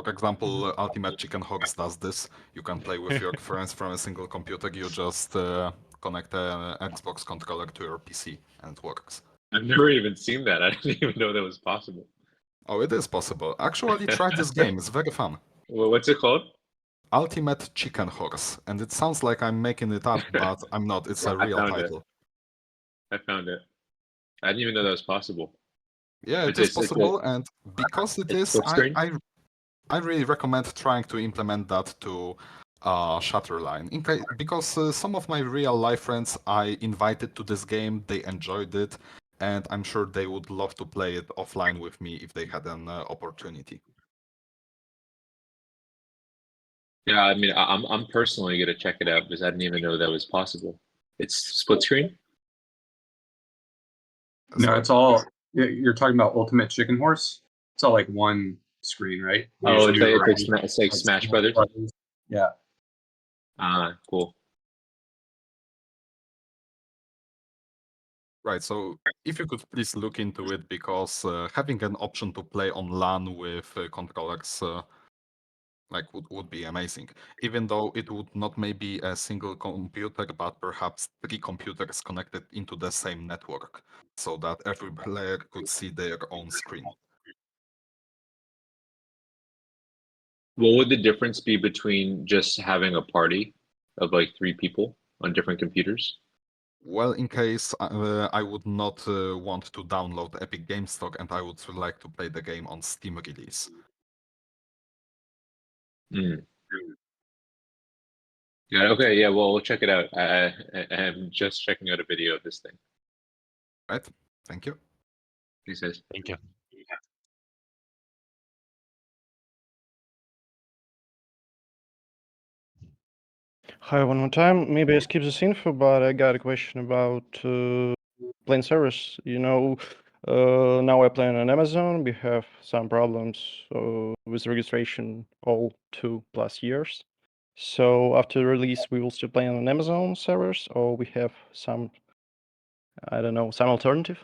for example, Ultimate Chicken Hogs does this. You can play with your friends from a single computer. You just connect an Xbox controller to your PC and it works. I've never even seen that. I didn't even know that was possible. Oh, it is possible. Actually, try this game. It's very fun. Well, what's it called? Ultimate Chicken Horse, and it sounds like I'm making it up, but I'm not. It's a I real found it. title. I found it. I didn't even know that was possible. Yeah, it It's is it's possible, and because it it's is, split screen. I really recommend trying to implement that to Shatterline. Because some of my real life friends I invited to this game, they enjoyed it, and I'm sure they would love to play it offline with me if they had an opportunity. Yeah, I mean, I'm personally gonna check it out because I didn't even know that was possible. It's split screen. No, Sorry? it's all. You're talking about Ultimate Chicken Horse. It's all like one screen, right? Oh, There's two, it's like Smash Brothers. Yeah. Ah, cool. Right, so if you could please look into it, because having an option to play on LAN with controllers like would be amazing. Even though it would not maybe a single computer, but perhaps 3 computers connected into the same network, so that every player could see their own screen. What would the difference be between just having a party of like 3 people on different computers? Well, in case I would not want to download Epic Game Store and I would like to play the game on Steam release. Mm. Yeah. Okay. Yeah. Well, we'll check it out. I'm just checking out a video of this thing. Right? Thank you. He says. Thank you. Hi, one more time. Maybe I skipped this info, but I got a question about playing service. Now I play on Amazon. We have some problems with registration all 2+ years. So after the release, we will still play on Amazon servers, or we have some, I don't know, some alternative?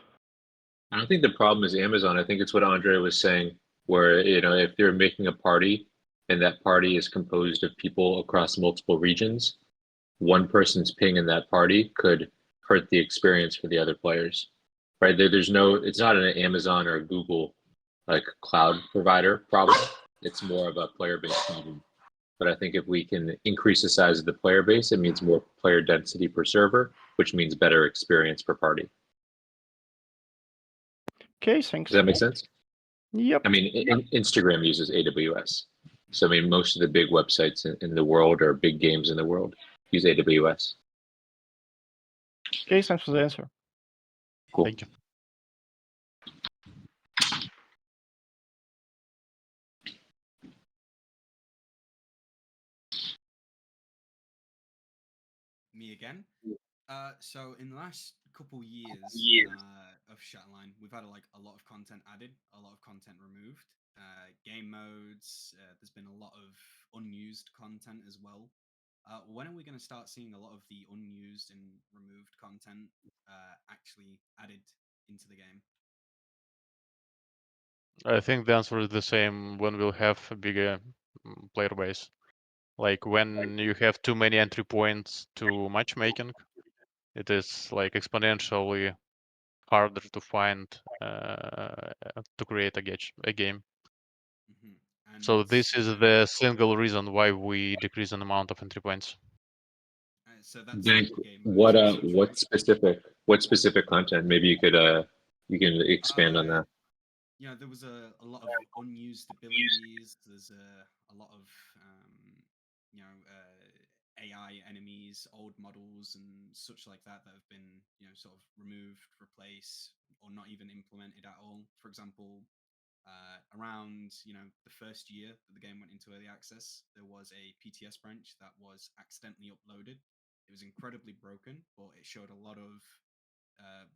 I don't think the problem is Amazon. I think it's what Andre was saying, where if they're making a party and that party is composed of people across multiple regions, one person's ping in that party could hurt the experience for the other players. Right? It's not an Amazon or a Google like cloud provider problem. It's more of a player-based problem. But I think if we can increase the size of the player base, it means more player density per server, which means better experience per party. Okay, thanks. Does that make sense? Yep. I mean, Instagram uses AWS. So, I mean, most of the big websites in the world or big games in the world use AWS. Okay, thanks for the answer. Cool. Thank you. Me again. So in the last couple years of Shatterline, we've had a lot of content added, a lot of content removed, game modes. There's been a lot of unused content as well. When are we going to start seeing a lot of the unused and removed content actually added into the game? I think the answer is the same when we'll have a bigger player base. Like when you have too many entry points to matchmaking, it is like exponentially harder to find to create a game. Mm-hmm. So this is the single reason why we decrease the amount of entry points. So that's Dank, like game modes and such, right? what specific content? Maybe you can expand on that. There was a lot of unused abilities. There's a lot of AI enemies, old models, and such like that that have been sort of removed, replaced, or not even implemented at all. For example, around the first year that the game went into early access, there was a PTS branch that was accidentally uploaded. It was incredibly broken, but it showed a lot of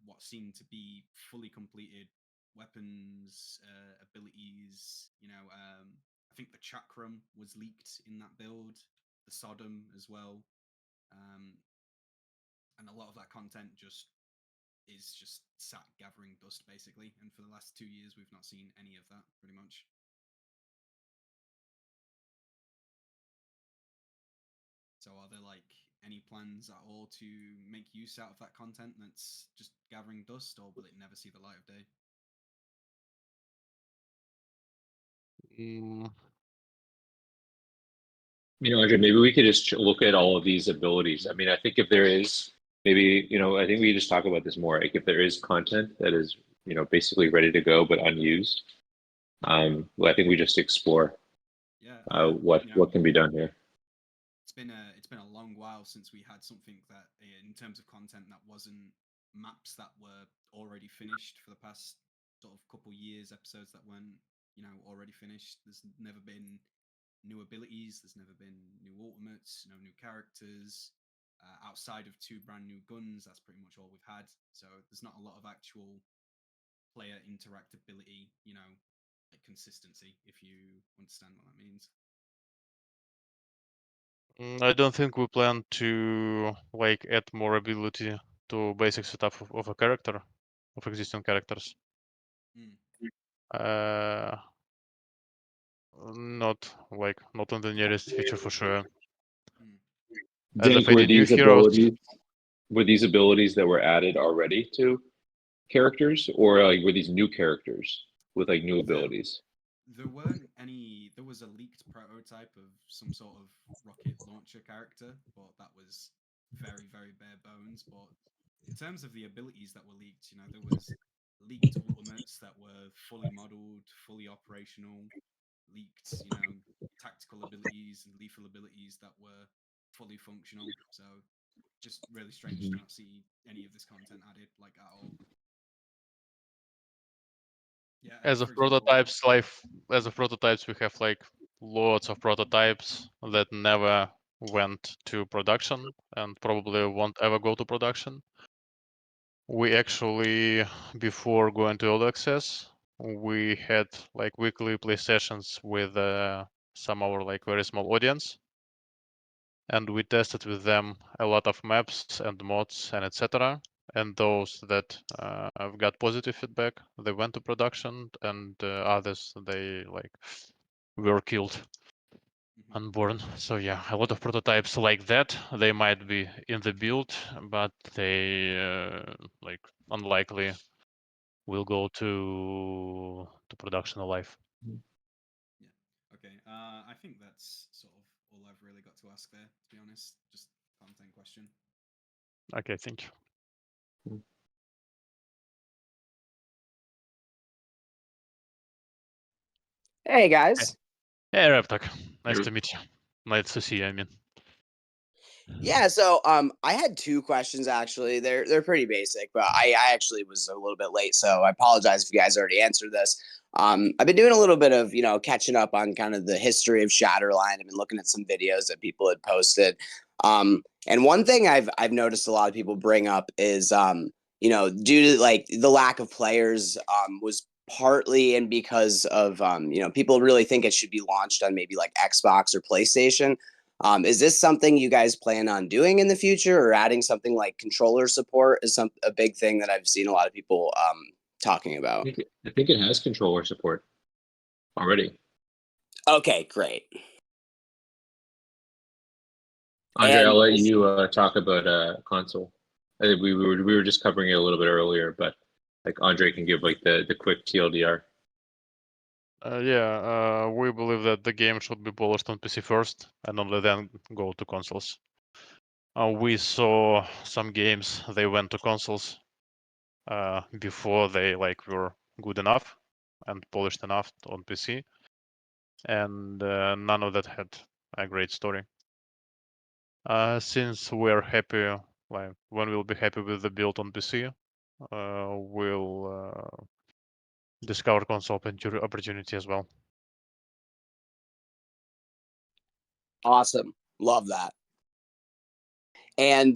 what seemed to be fully completed weapons, abilities. I think the chakram was leaked in that build, the Sodom as well, and a lot of that content is just sat gathering dust basically. And for the last 2 years, we've not seen any of that pretty much. So are there any plans at all to make use out of that content that's just gathering dust, or will it never see the light of day? Mm, Andre, maybe we could just look at all of these abilities. I mean, I think if there is, maybe, I think we just talk about this more. Like if there is content that is, basically ready to go but unused, well, I think we just explore Yeah. what can be done here. It's been a long while since we had something that, in terms of content, that wasn't maps that were already finished for the past sort of couple years, episodes that weren't, already finished. There's never been new abilities. There's never been new ultimates, no new characters. Outside of 2 brand new guns, that's pretty much all we've had. So there's not a lot of actual player interactability, like consistency, if you understand what that means. I don't think we plan to like add more ability to basic setup of a character, of existing characters. Mm. Not in the nearest future for sure. As Dink, of any new heroes, were these abilities that were added already to characters, or like were these new characters with like new abilities? There weren't any. There was a leaked prototype of some sort of rocket launcher character, but that was very, very bare bones. But in terms of the abilities that were leaked, there was leaked ultimates that were fully modeled, fully operational, leaked, tactical abilities and lethal abilities that were fully functional. So just really strange to not see any of this content added, like, at all. Yeah, as for of example, prototypes, we have like lots of prototypes that never went to production and probably won't ever go to production. We actually, before going to early access, we had like weekly play sessions with some of our like very small audience, and we tested with them a lot of maps and mods and etc. And those that have got positive feedback, they went to production, and others they like were killed unborn. So yeah, a lot of prototypes like that, they might be in the build, but they like unlikely will go to production alive. yeah. Okay. I think that's sort of all I've really got to ask there, to be honest. Just content question. Okay, thank you. Hey guys. Hey Reptak, nice to meet you. Nice to see you, I mean. Yeah, so I had 2 questions actually. They're pretty basic, but I actually was a little bit late, so I apologize if you guys already answered this. I've been doing a little bit of, catching up on kind of the history of Shatterline. I've been looking at some videos that people had posted. And one thing I've noticed a lot of people bring up is due to like the lack of players was partly and because of people really think it should be launched on maybe like Xbox or PlayStation. Is this something you guys plan on doing in the future, or adding something like controller support is a big thing that I've seen a lot of people talking about? I think it has controller support already. Okay, great. Andre, And I'll let you talk about console. I think we were just covering it a little bit earlier, but like Andre can give like the quick TLDR. We believe that the game should be polished on PC first and only then go to consoles. We saw some games, they went to consoles before they like were good enough and polished enough on PC, and none of that had a great story. Since we're happy, like when we'll be happy with the build on PC, we'll discover console opportunity as well. awesome, love that. And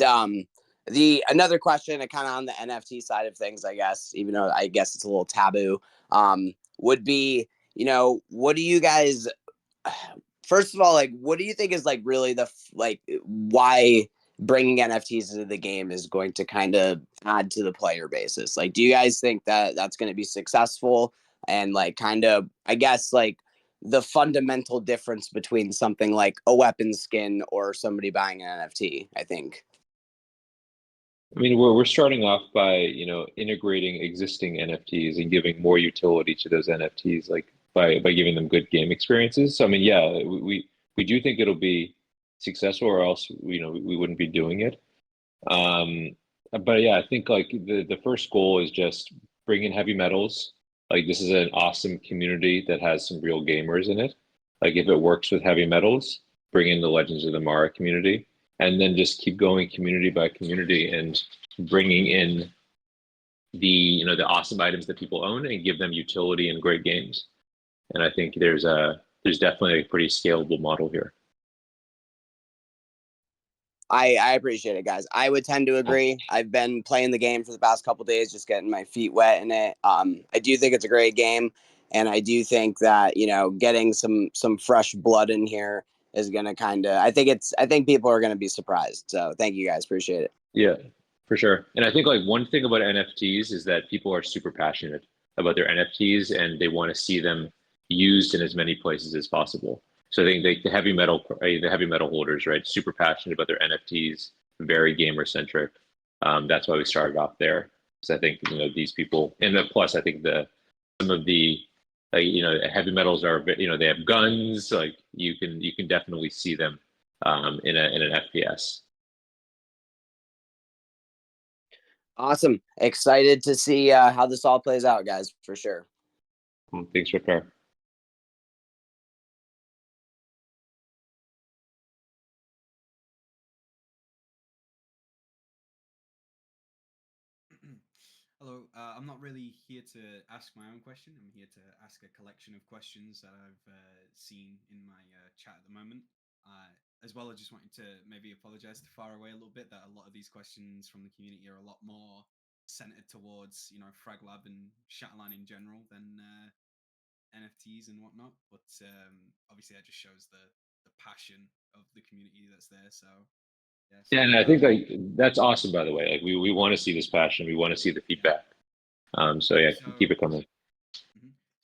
the another question, kind of on the NFT side of things, I guess, even though I guess it's a little taboo, would be, what do you guys? First of all, like, what do you think is like really why bringing NFTs into the game is going to kind of add to the player basis? Like, do you guys think that that's going to be successful? And like, kind of, I guess, like the fundamental difference between something like a weapon skin or somebody buying an NFT, I think. I mean, we're starting off by integrating existing NFTs and giving more utility to those NFTs, like by giving them good game experiences. So I mean, yeah, we do think it'll be successful, or else we wouldn't be doing it. But yeah, I think like the first goal is just bring in heavy metals. Like this is an awesome community that has some real gamers in it. Like if it works with heavy metals, bring in the Legends of the Mara community, and then just keep going community by community and bringing in the awesome items that people own and give them utility and great games. And I think there's definitely a pretty scalable model here. I appreciate it, guys. I would tend to agree. I've been playing the game for the past couple days, just getting my feet wet in it. I do think it's a great game, and I do think that getting some fresh blood in here is gonna kind of. I think people are gonna be surprised. So thank you guys, appreciate it. Yeah, for sure. And I think like one thing about NFTs is that people are super passionate about their NFTs and they want to see them used in as many places as possible. So I think the heavy metal holders, right, super passionate about their NFTs, very gamer centric. That's why we started off there. So I think these people, and then plus I think some of the heavy metals are they have guns. Like you can definitely see them in an FPS. Awesome, excited to see how this all plays out, guys, for sure. Thanks, Repair. Hello, I'm not really here to ask my own question. I'm here to ask a collection of questions that I've seen in my chat at the moment. As well, I just wanted to maybe apologize to Faraway a little bit that a lot of these questions from the community are a lot more centered towards Fraglab and Shatterline in general than NFTs and whatnot. But obviously, that just shows the passion of the community that's there. So yeah, and I think like that's awesome. By the way, like we want to see this passion. We want to see the feedback. So yeah, keep it coming.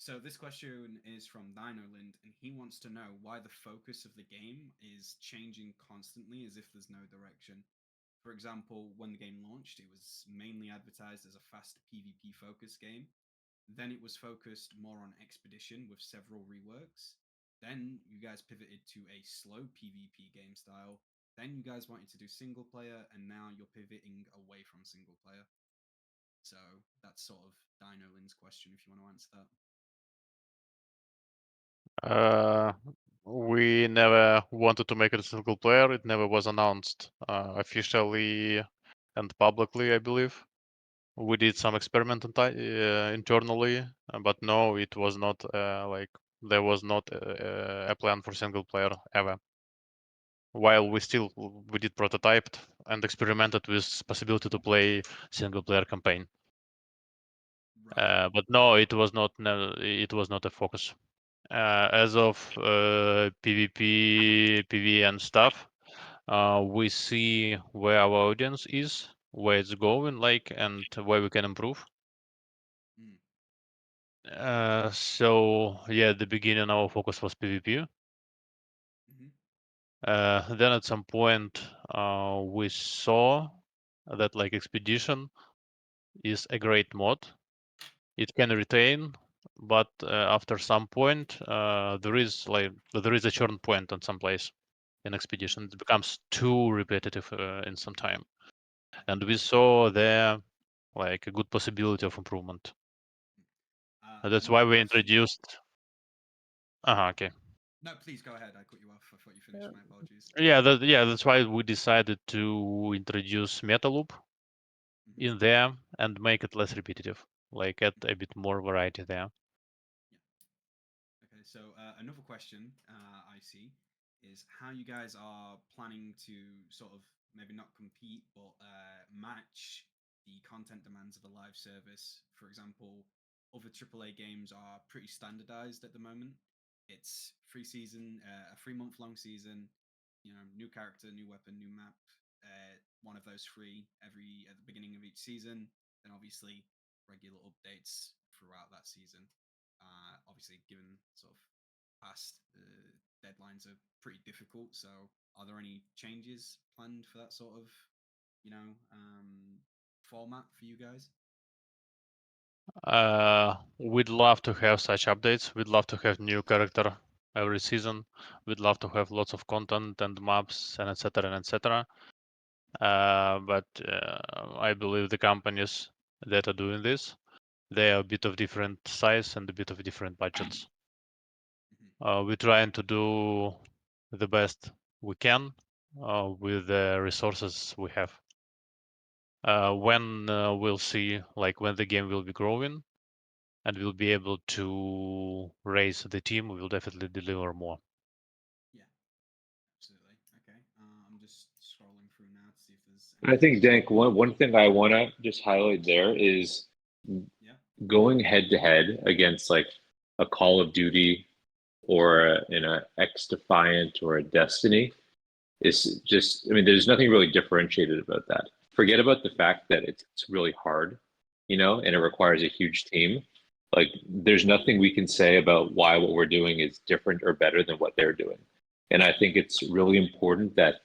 So this question is from Dinoland, and he wants to know why the focus of the game is changing constantly as if there's no direction. For example, when the game launched, it was mainly advertised as a fast PvP focused game. Then it was focused more on expedition with several reworks. Then you guys pivoted to a slow PvP game style. Then you guys wanted to do single player, and now you're pivoting away from single player. So that's sort of Dino Lynn's question, if you want to answer that. We never wanted to make it a single player. It never was announced officially and publicly, I believe. We did some experiment internally, but no, it was not like there was not a plan for single player ever. While we did prototyped and experimented with possibility to play single player campaign. But no, it was not a focus. As of PvP, PvE and stuff, we see where our audience is, where it's going, like, and where we can improve. So yeah, at the beginning our focus was PvP. Then at some point we saw that like expedition is a great mod. It can retain, but after some point there is a churn point on some place in expedition. It becomes too repetitive in some time, and we saw there like a good possibility of improvement. That's why we introduced. Okay. No, please go ahead. I cut you off. I thought you finished. My apologies. Yeah, that's why we decided to introduce meta loop in there and make it less repetitive, like add a bit more variety there. Okay, so another question I see is how you guys are planning to sort of maybe not compete, but match the content demands of a live service. For example, other AAA games are pretty standardized at the moment. It's free season, a 3-month long season, new character, new weapon, new map. One of those three at the beginning of each season. Then obviously regular updates throughout that season. Obviously, given sort of past deadlines are pretty difficult. So, are there any changes planned for that sort of, format for you guys? We'd love to have such updates. We'd love to have new character every season. We'd love to have lots of content and maps and etc. and etc. But I believe the companies that are doing this, they are a bit of different size and a bit of different budgets. We're trying to do the best we can with the resources we have. When we'll see, like when the game will be growing and we'll be able to raise the team, we will definitely deliver more. Yeah, absolutely. Okay, I'm just scrolling through now to see if there's. I think, Dank, one thing I want to just highlight there is going head to head against like a Call of Duty or in a X Defiant or a Destiny is just, I mean, there's nothing really differentiated about that. Forget about the fact that it's really hard, you know, and it requires a huge team. Like, there's nothing we can say about why what we're doing is different or better than what they're doing. And I think it's really important that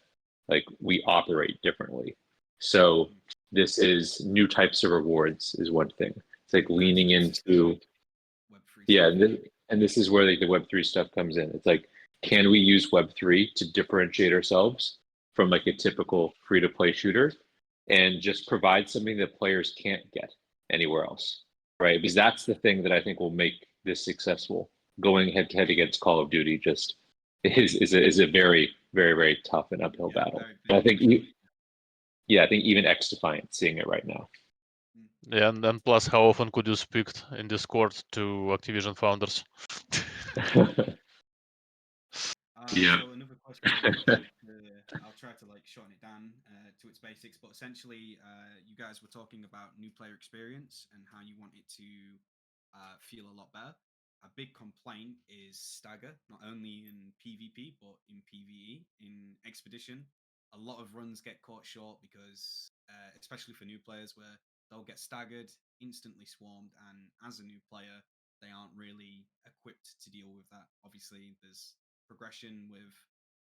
like we operate differently. So this is new types of rewards is one thing. It's like leaning into, yeah, and this is where like the Web3 stuff comes in. It's like, can we use Web3 to differentiate ourselves from like a typical free-to-play shooter and just provide something that players can't get anywhere else, right? Because that's the thing that I think will make this successful. Going head-to-head against Call of Duty just is a very, very, very tough and uphill battle. And I think, I think even X Defiant seeing it right now. Yeah, and then plus, how often could you speak in Discord to Activision founders? Yeah. So another question, I'll try to like shorten it down to its basics, but essentially, you guys were talking about new player experience and how you want it to feel a lot better. A big complaint is stagger, not only in PvP but in PvE. In Expedition, a lot of runs get caught short because, especially for new players, where they'll get staggered, instantly swarmed, and as a new player, they aren't really equipped to deal with that. Obviously, there's progression with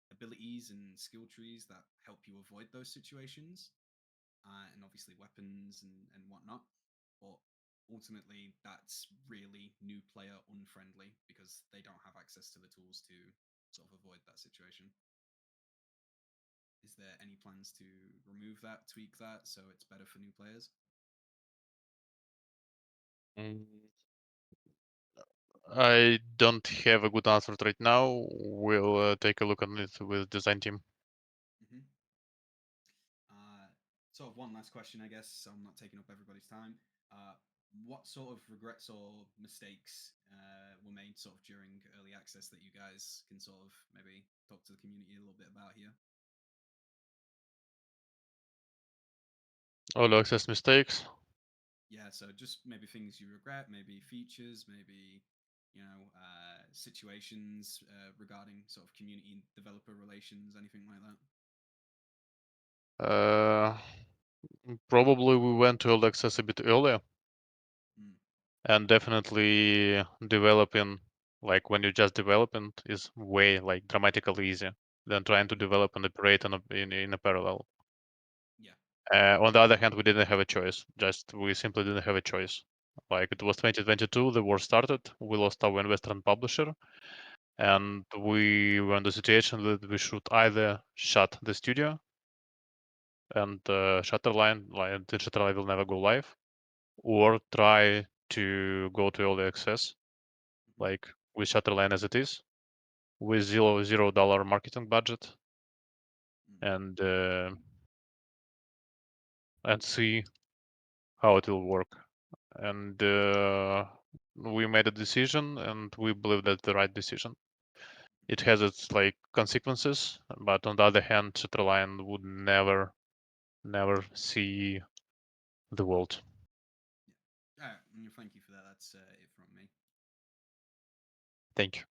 abilities and skill trees that help you avoid those situations, and obviously weapons and whatnot. But ultimately, that's really new player unfriendly because they don't have access to the tools to sort of avoid that situation. Is there any plans to remove that, tweak that, so it's better for new players? I don't have a good answer right now. We'll take a look at it with design team. Sort of one last question, I guess, so I'm not taking up everybody's time. What sort of regrets or mistakes were made sort of during early access that you guys can sort of maybe talk to the community a little bit about here? Early access mistakes. Yeah, so just maybe things you regret, maybe features, maybe situations regarding sort of community and developer relations, anything like that. Probably we went to early access a bit earlier, and definitely developing, like when you're just developing, is way like dramatically easier than trying to develop and operate in a parallel. On the other hand, we didn't have a choice. We simply didn't have a choice. Like it was 2022, the war started. We lost our investor and publisher, and we were in the situation that we should either shut the studio and Shatterline, like the Shatterline will never go live, or try to go to early access, like with Shatterline as it is, with $0 marketing budget, and see how it will work. And we made a decision, and we believe that's the right decision. It has its like consequences, but on the other hand, Shatterline would never see the world. Thank you for that. That's it from me. Thank you.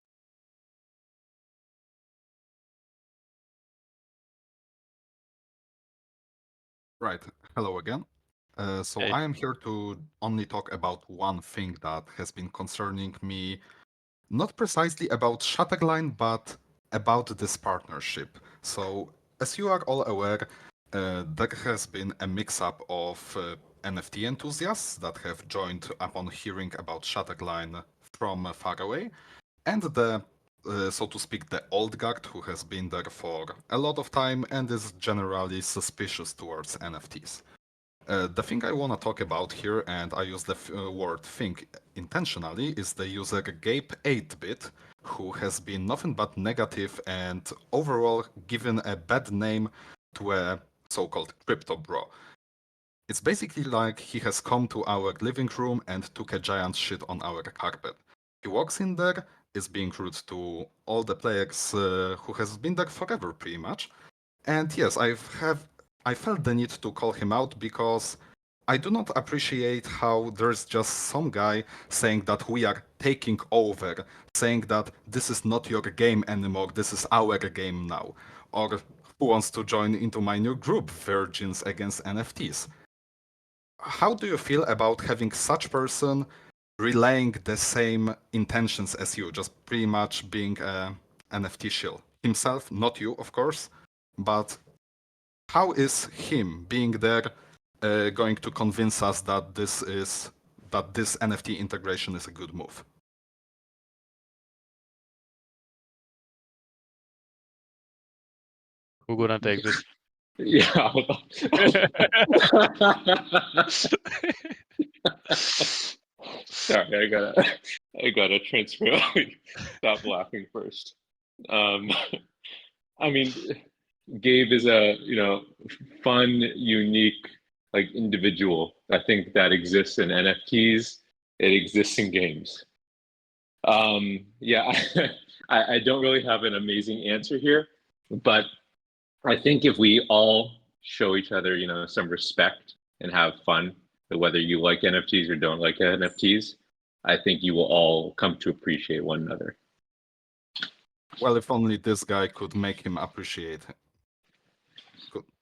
Right. Hello again. So I am here to only talk about one thing that has been concerning me, not precisely about Shatterline, but about this partnership. So as you are all aware, there has been a mix-up of NFT enthusiasts that have joined upon hearing about Shatterline from Faraway, and the, so to speak, the old guard who has been there for a lot of time and is generally suspicious towards NFTs. The thing I want to talk about here, and I use the word think intentionally, is the user Gabe 8-bit, who has been nothing but negative and overall given a bad name to a so-called crypto bro. It's basically like he has come to our living room and took a giant shit on our carpet. He walks in there, is being rude to all the players who has been there forever pretty much. And yes, I felt the need to call him out because I do not appreciate how there's just some guy saying that we are taking over, saying that this is not your game anymore, this is our game now. Or who wants to join into my new group, Virgins Against NFTs? How do you feel about having such person relaying the same intentions as you, just pretty much being a NFT shill? Himself, not you, of course, but how is him being there going to convince us that this NFT integration is a good move? Who gonna take this? Yeah. Sorry, I gotta transfer. Stop laughing first. I mean, Gabe is a fun, unique, like individual. I think that exists in NFTs. It exists in games. Yeah, I don't really have an amazing answer here, but I think if we all show each other, some respect and have fun, whether you like NFTs or don't like NFTs, I think you will all come to appreciate one another. Well, if only this guy could make him appreciate it.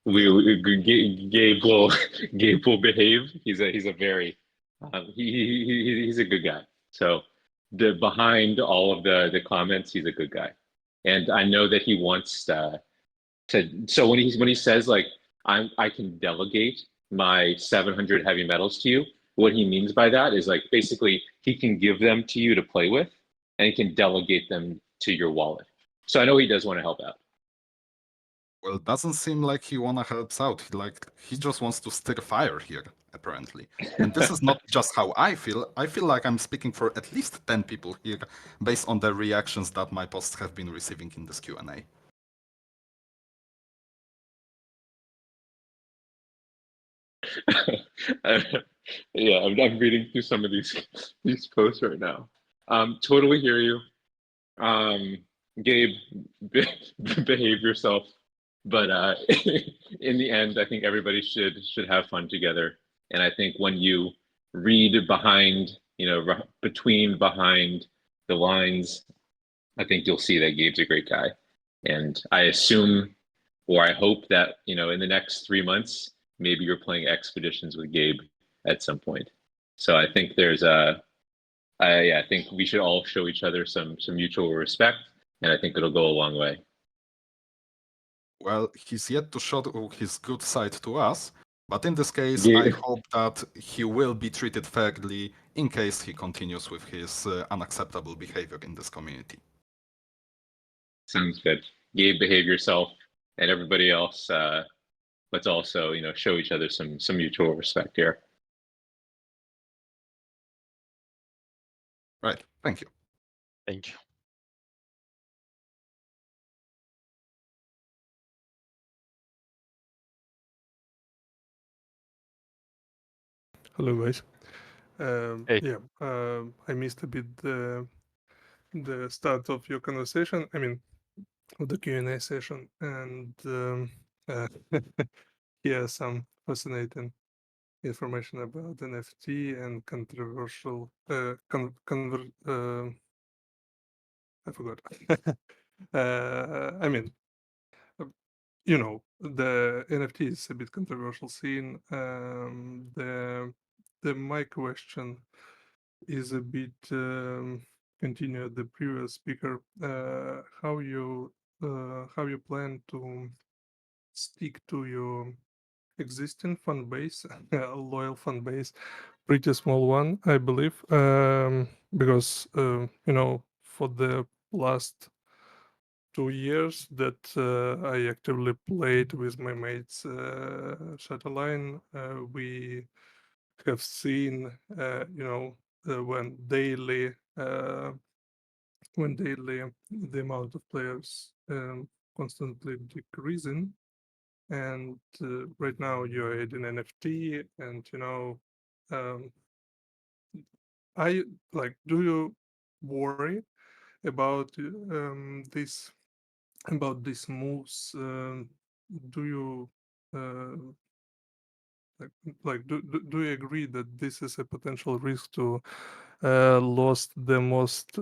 Gabe will behave. He's a very he's a good guy. So behind all of the comments, he's a good guy, and I know that he wants to. So when he says like I can delegate my 700 heavy metals to you, what he means by that is like basically he can give them to you to play with, and he can delegate them to your wallet. So I know he does want to help out. Well, it doesn't seem like he wanna help out. He just wants to stir fire here, apparently. And this is not just how I feel. I feel like I'm speaking for at least 10 people here, based on the reactions that my posts have been receiving in this Q&A. Yeah, I'm reading through some of these posts right now. Totally hear you. Gabe, behave yourself. But in the end, I think everybody should have fun together. And I think when you read behind the lines, I think you'll see that Gabe's a great guy. And I assume, or I hope that, in the next 3 months, maybe you're playing expeditions with Gabe at some point. So I think I think we should all show each other some mutual respect, and I think it'll go a long way. Well, he's yet to show his good side to us, but in this case, Yeah. I hope that he will be treated fairly in case he continues with his unacceptable behavior in this community. Sounds good. Gabe, behave yourself, and everybody else. Let's also, show each other some mutual respect here. Right. Thank you. Thank you. Hello, guys. Hey. Yeah, I missed a bit the start of your conversation. I mean, of the Q&A session, and here's some fascinating information about NFT and controversial. I forgot. I mean, the NFT is a bit controversial scene. My question is a bit continue the previous speaker. How you plan to stick to your existing fan base, a loyal fan base, pretty small one, I believe, because you know, for the last 2 years that I actively played with my mates Shatterline, we have seen, you know, when daily the amount of players constantly decreasing, and right now you're adding NFT, and you know, I like. Do you worry about this about these moves? Do you do you agree that this is a potential risk to lost the most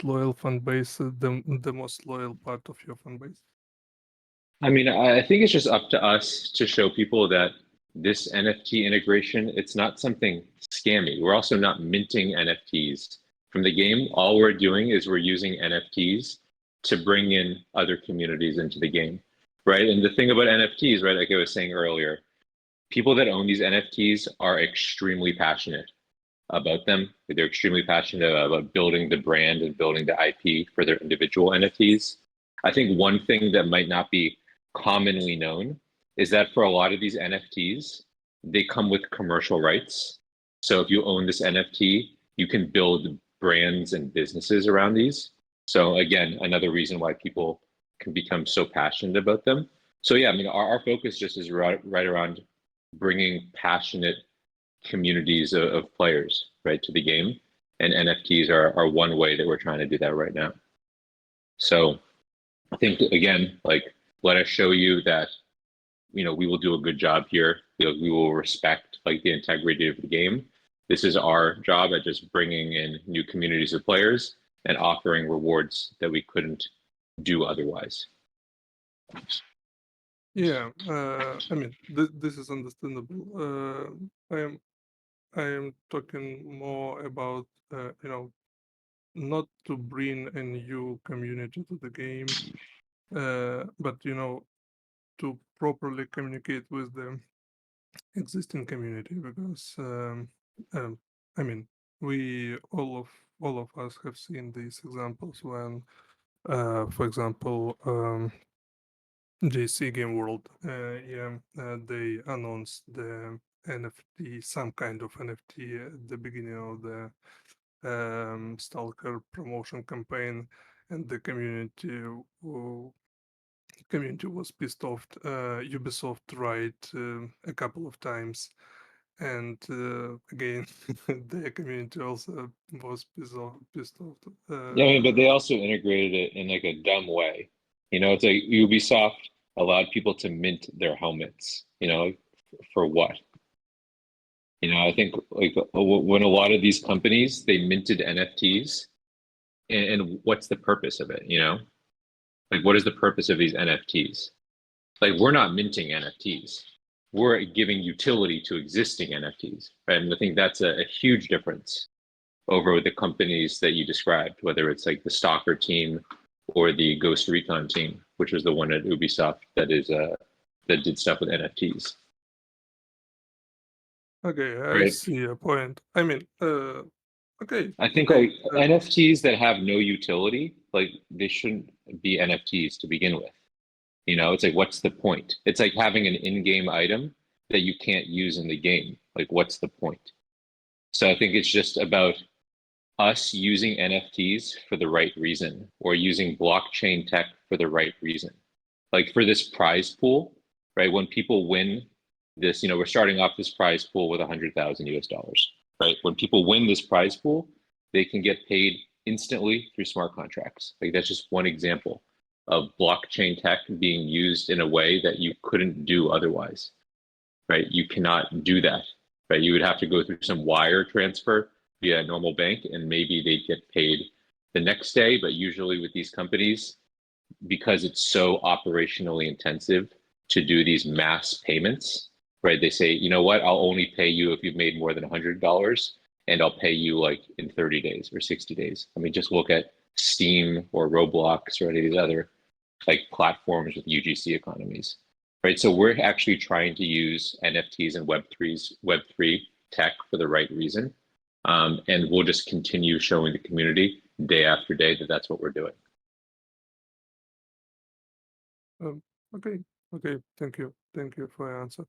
loyal fan base, the most loyal part of your fan base? I mean, I think it's just up to us to show people that this NFT integration, it's not something scammy. We're also not minting NFTs from the game. All we're doing is we're using NFTs to bring in other communities into the game, right? And the thing about NFTs, right, like I was saying earlier, people that own these NFTs are extremely passionate about them. They're extremely passionate about building the brand and building the IP for their individual NFTs. I think one thing that might not be commonly known is that for a lot of these NFTs, they come with commercial rights. So if you own this NFT, you can build brands and businesses around these. So again, another reason why people can become so passionate about them. So yeah, I mean, our focus just is right around bringing passionate communities of players, right, to the game. And NFTs are one way that we're trying to do that right now. So I think, again, like, let us show you that, you know, we will do a good job here. We will respect like the integrity of the game. This is our job at just bringing in new communities of players and offering rewards that we couldn't do otherwise. Yeah, I mean, this is understandable. I am talking more about you know, not to bring a new community to the game, but you know, to properly communicate with the existing community, because I mean, we all of us have seen these examples when, for example, JC Game World, they announced the NFT, some kind of NFT at the beginning of the Stalker promotion campaign, and the community was pissed off. Ubisoft tried a couple of times, and again, the community also was pissed off. Yeah, I mean, but they also integrated it in like a dumb way. You know, it's like Ubisoft allowed people to mint their helmets, you know, for what? You know, I think like when a lot of these companies, they minted NFTs, and what's the purpose of it, you know? Like, what is the purpose of these NFTs? Like, we're not minting NFTs. We're giving utility to existing NFTs, right? And I think that's a huge difference over the companies that you described, whether it's like the Stalker team or the Ghost Recon team, which was the one at Ubisoft that did stuff with NFTs. Okay, I Right. see your point. I mean, okay. I think okay, like NFTs that have no utility, like they shouldn't be NFTs to begin with. You know, it's like, what's the point? It's like having an in-game item that you can't use in the game. Like, what's the point? So I think it's just about us using NFTs for the right reason, or using blockchain tech for the right reason. Like for this prize pool, right? When people win this, you know, we're starting off this prize pool with 100,000 US dollars, right? When people win this prize pool, they can get paid instantly through smart contracts. Like that's just one example of blockchain tech being used in a way that you couldn't do otherwise, right? You cannot do that, right? You would have to go through some wire transfer via a normal bank, and maybe they get paid the next day. But usually with these companies, because it's so operationally intensive to do these mass payments, right? They say, you know what, I'll only pay you if you've made more than $100, and I'll pay you like in 30 days or 60 days. I mean, just look at Steam or Roblox or any of these other like platforms with UGC economies. right? So we're actually trying to use NFTs and Web3 tech for the right reason. And we'll just continue showing the community day after day that that's what we're doing. Okay. Okay. Thank you. Thank you for your answer.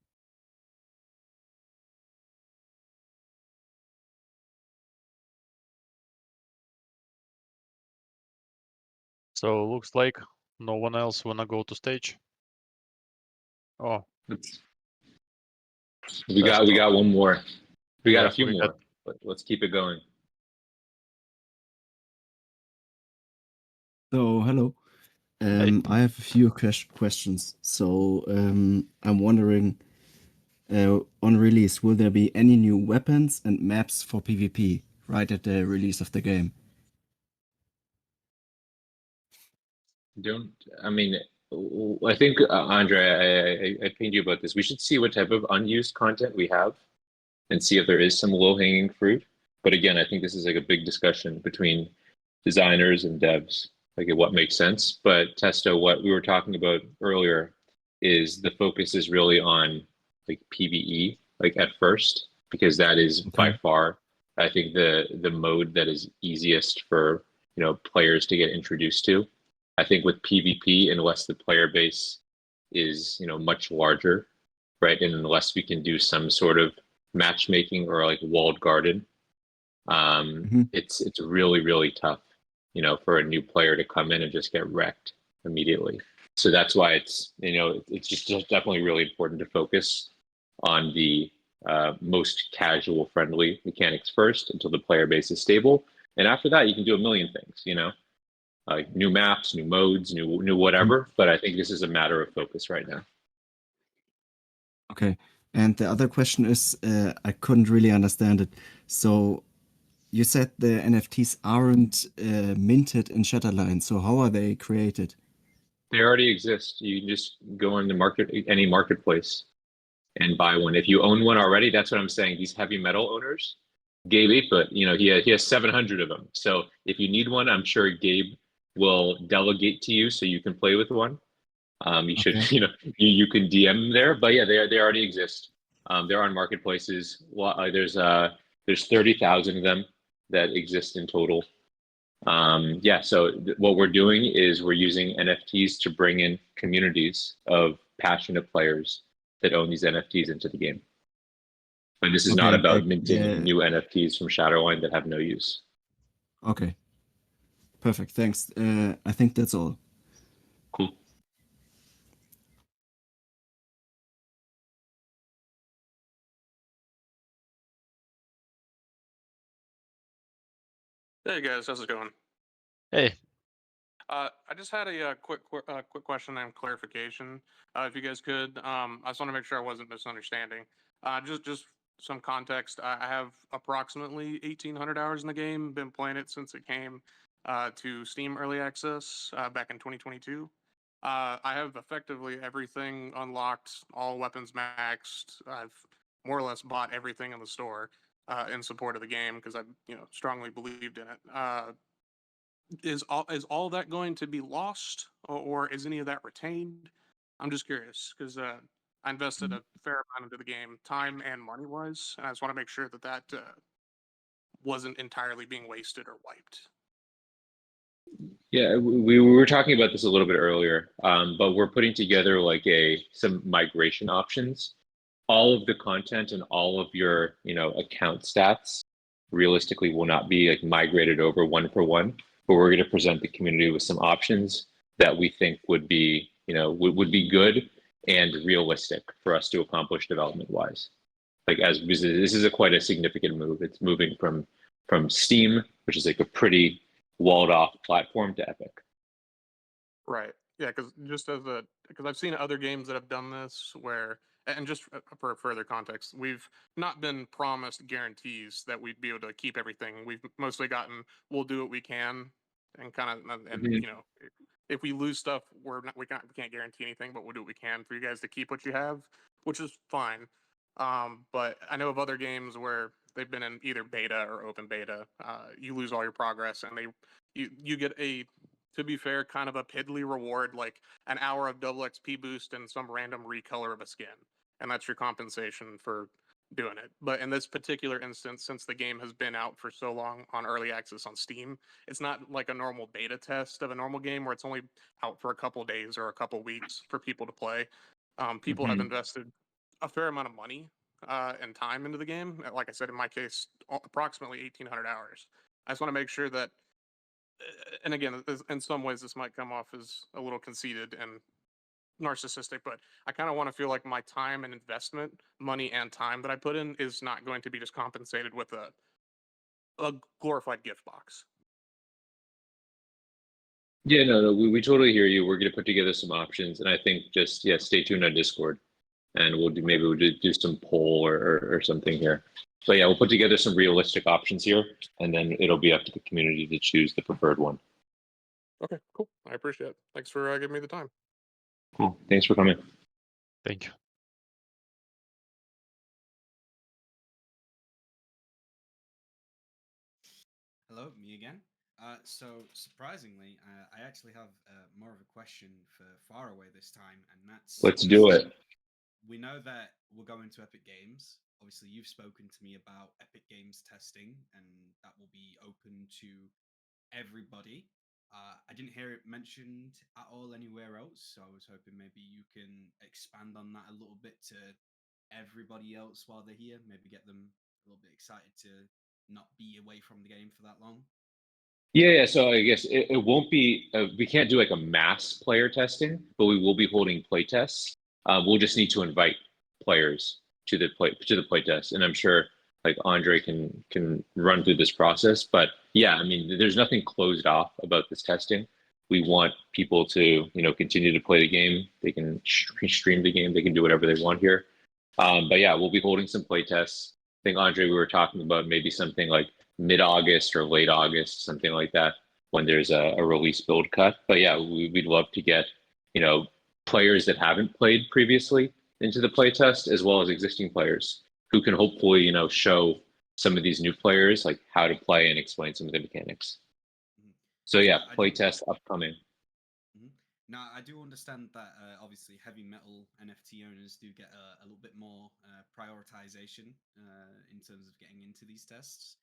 So looks like no one else wanna go to stage. Oh, We got one more. We got Yeah, a few we more, got- but let's keep it going. So, hello. I have a few questions. So, I'm wondering, on release, will there be any new weapons and maps for PvP right at the release of the game? I mean, I think, Andre, I pinged you about this. We should see what type of unused content we have and see if there is some low-hanging fruit. But again, I think this is like a big discussion between designers and devs, like what makes sense. But Testo, what we were talking about earlier is the focus is really on like PvE, like at first, because that is by far, I think the mode that is easiest for players to get introduced to. I think with PvP, unless the player base is much larger, right, and unless we can do some sort of matchmaking or like walled garden, it's really tough, for a new player to come in and just get wrecked immediately. So that's why it's just definitely really important to focus on the most casual friendly mechanics first until the player base is stable, and after that you can do a million things, like new maps, new modes, new whatever. But I think this is a matter of focus right now. Okay. And the other question is, I couldn't really understand it. So you said the NFTs aren't minted in Shatterline. So how are they created? They already exist. You can just go in the market, any marketplace, and buy one. If you own one already, that's what I'm saying. These heavy metal owners, Gabe 8-foot, he has 700 of them. So if you need one, I'm sure Gabe will delegate to you so you can play with one. You should, you can DM there, but yeah, they already exist. They're on marketplaces. Well, there's 30,000 of them that exist in total. Yeah, so what we're doing is we're using NFTs to bring in communities of passionate players that own these NFTs into the game. But this is not about minting new NFTs from Shatterline that have no use. Okay. Perfect. Thanks. I think that's all. Cool. Hey guys, how's it going? Hey. I just had a quick question and clarification. If you guys could, I just want to make sure I wasn't misunderstanding. Just some context. I have approximately 1,800 hours in the game. Been playing it since it came to Steam Early Access back in 2022. I have effectively everything unlocked, all weapons maxed. I've more or less bought everything in the store in support of the game because I, strongly believed in it. Is all that going to be lost, or is any of that retained? I'm just curious because I invested a fair amount into the game, time and money wise, and I just want to make sure that wasn't entirely being wasted or wiped. Yeah, we were talking about this a little bit earlier, but we're putting together like some migration options. All of the content and all of your account stats realistically will not be like migrated over one for one, but we're going to present the community with some options that we think would be would be good and realistic for us to accomplish development wise. Like this is quite a significant move. It's moving from Steam, which is like a pretty walled off platform, to Epic. Right. Yeah, because I've seen other games that have done this where, and just for further context, we've not been promised guarantees that we'd be able to keep everything. We've mostly gotten, we'll do what we can, and if we lose stuff, we can't guarantee anything, but we'll do what we can for you guys to keep what you have, which is fine. But I know of other games where they've been in either beta or open beta. You lose all your progress, and you get a to be fair, kind of a piddly reward, like an hour of double XP boost and some random recolor of a skin. And that's your compensation for doing it. But in this particular instance, since the game has been out for so long on early access on Steam, it's not like a normal beta test of a normal game where it's only out for a couple days or a couple weeks for people to play. People have invested a fair amount of money and time into the game. Like I said, in my case, approximately 1,800 hours. I just want to make sure that, and again, in some ways, this might come off as a little conceited and narcissistic, but I kind of want to feel like my time and investment, money and time that I put in is not going to be just compensated with a glorified gift box. Yeah, no, we totally hear you. We're going to put together some options, and I think just stay tuned on Discord, and we'll do some poll or something here. But yeah, we'll put together some realistic options here, and then it'll be up to the community to choose the preferred one. Okay, cool. I appreciate it. Thanks for giving me the time. Cool. Thanks for coming. Thank you. Hello, me again. So surprisingly, I actually have more of a question for Faraway this time, and that's Let's do it. We know that we're going to Epic Games. Obviously, you've spoken to me about Epic Games testing, and that will be open to everybody. I didn't hear it mentioned at all anywhere else, so I was hoping maybe you can expand on that a little bit to everybody else while they're here. Maybe get them a little bit excited to not be away from the game for that long. Yeah. So I guess it won't be. We can't do like a mass player testing, but we will be holding play tests. We'll just need to invite players to the play test, and I'm sure like Andre can run through this process. But yeah, I mean, there's nothing closed off about this testing. We want people to continue to play the game. They can stream the game. They can do whatever they want here. But yeah, we'll be holding some play tests. I think Andre, we were talking about maybe something like mid-August or late August, something like that, when there's a release build cut. But yeah, we'd love to get players that haven't played previously into the playtest, as well as existing players who can hopefully show some of these new players like how to play and explain some of the mechanics. So yeah, playtest upcoming. Now, I do understand that obviously heavy metal NFT owners do get a little bit more prioritization in terms of getting into these tests.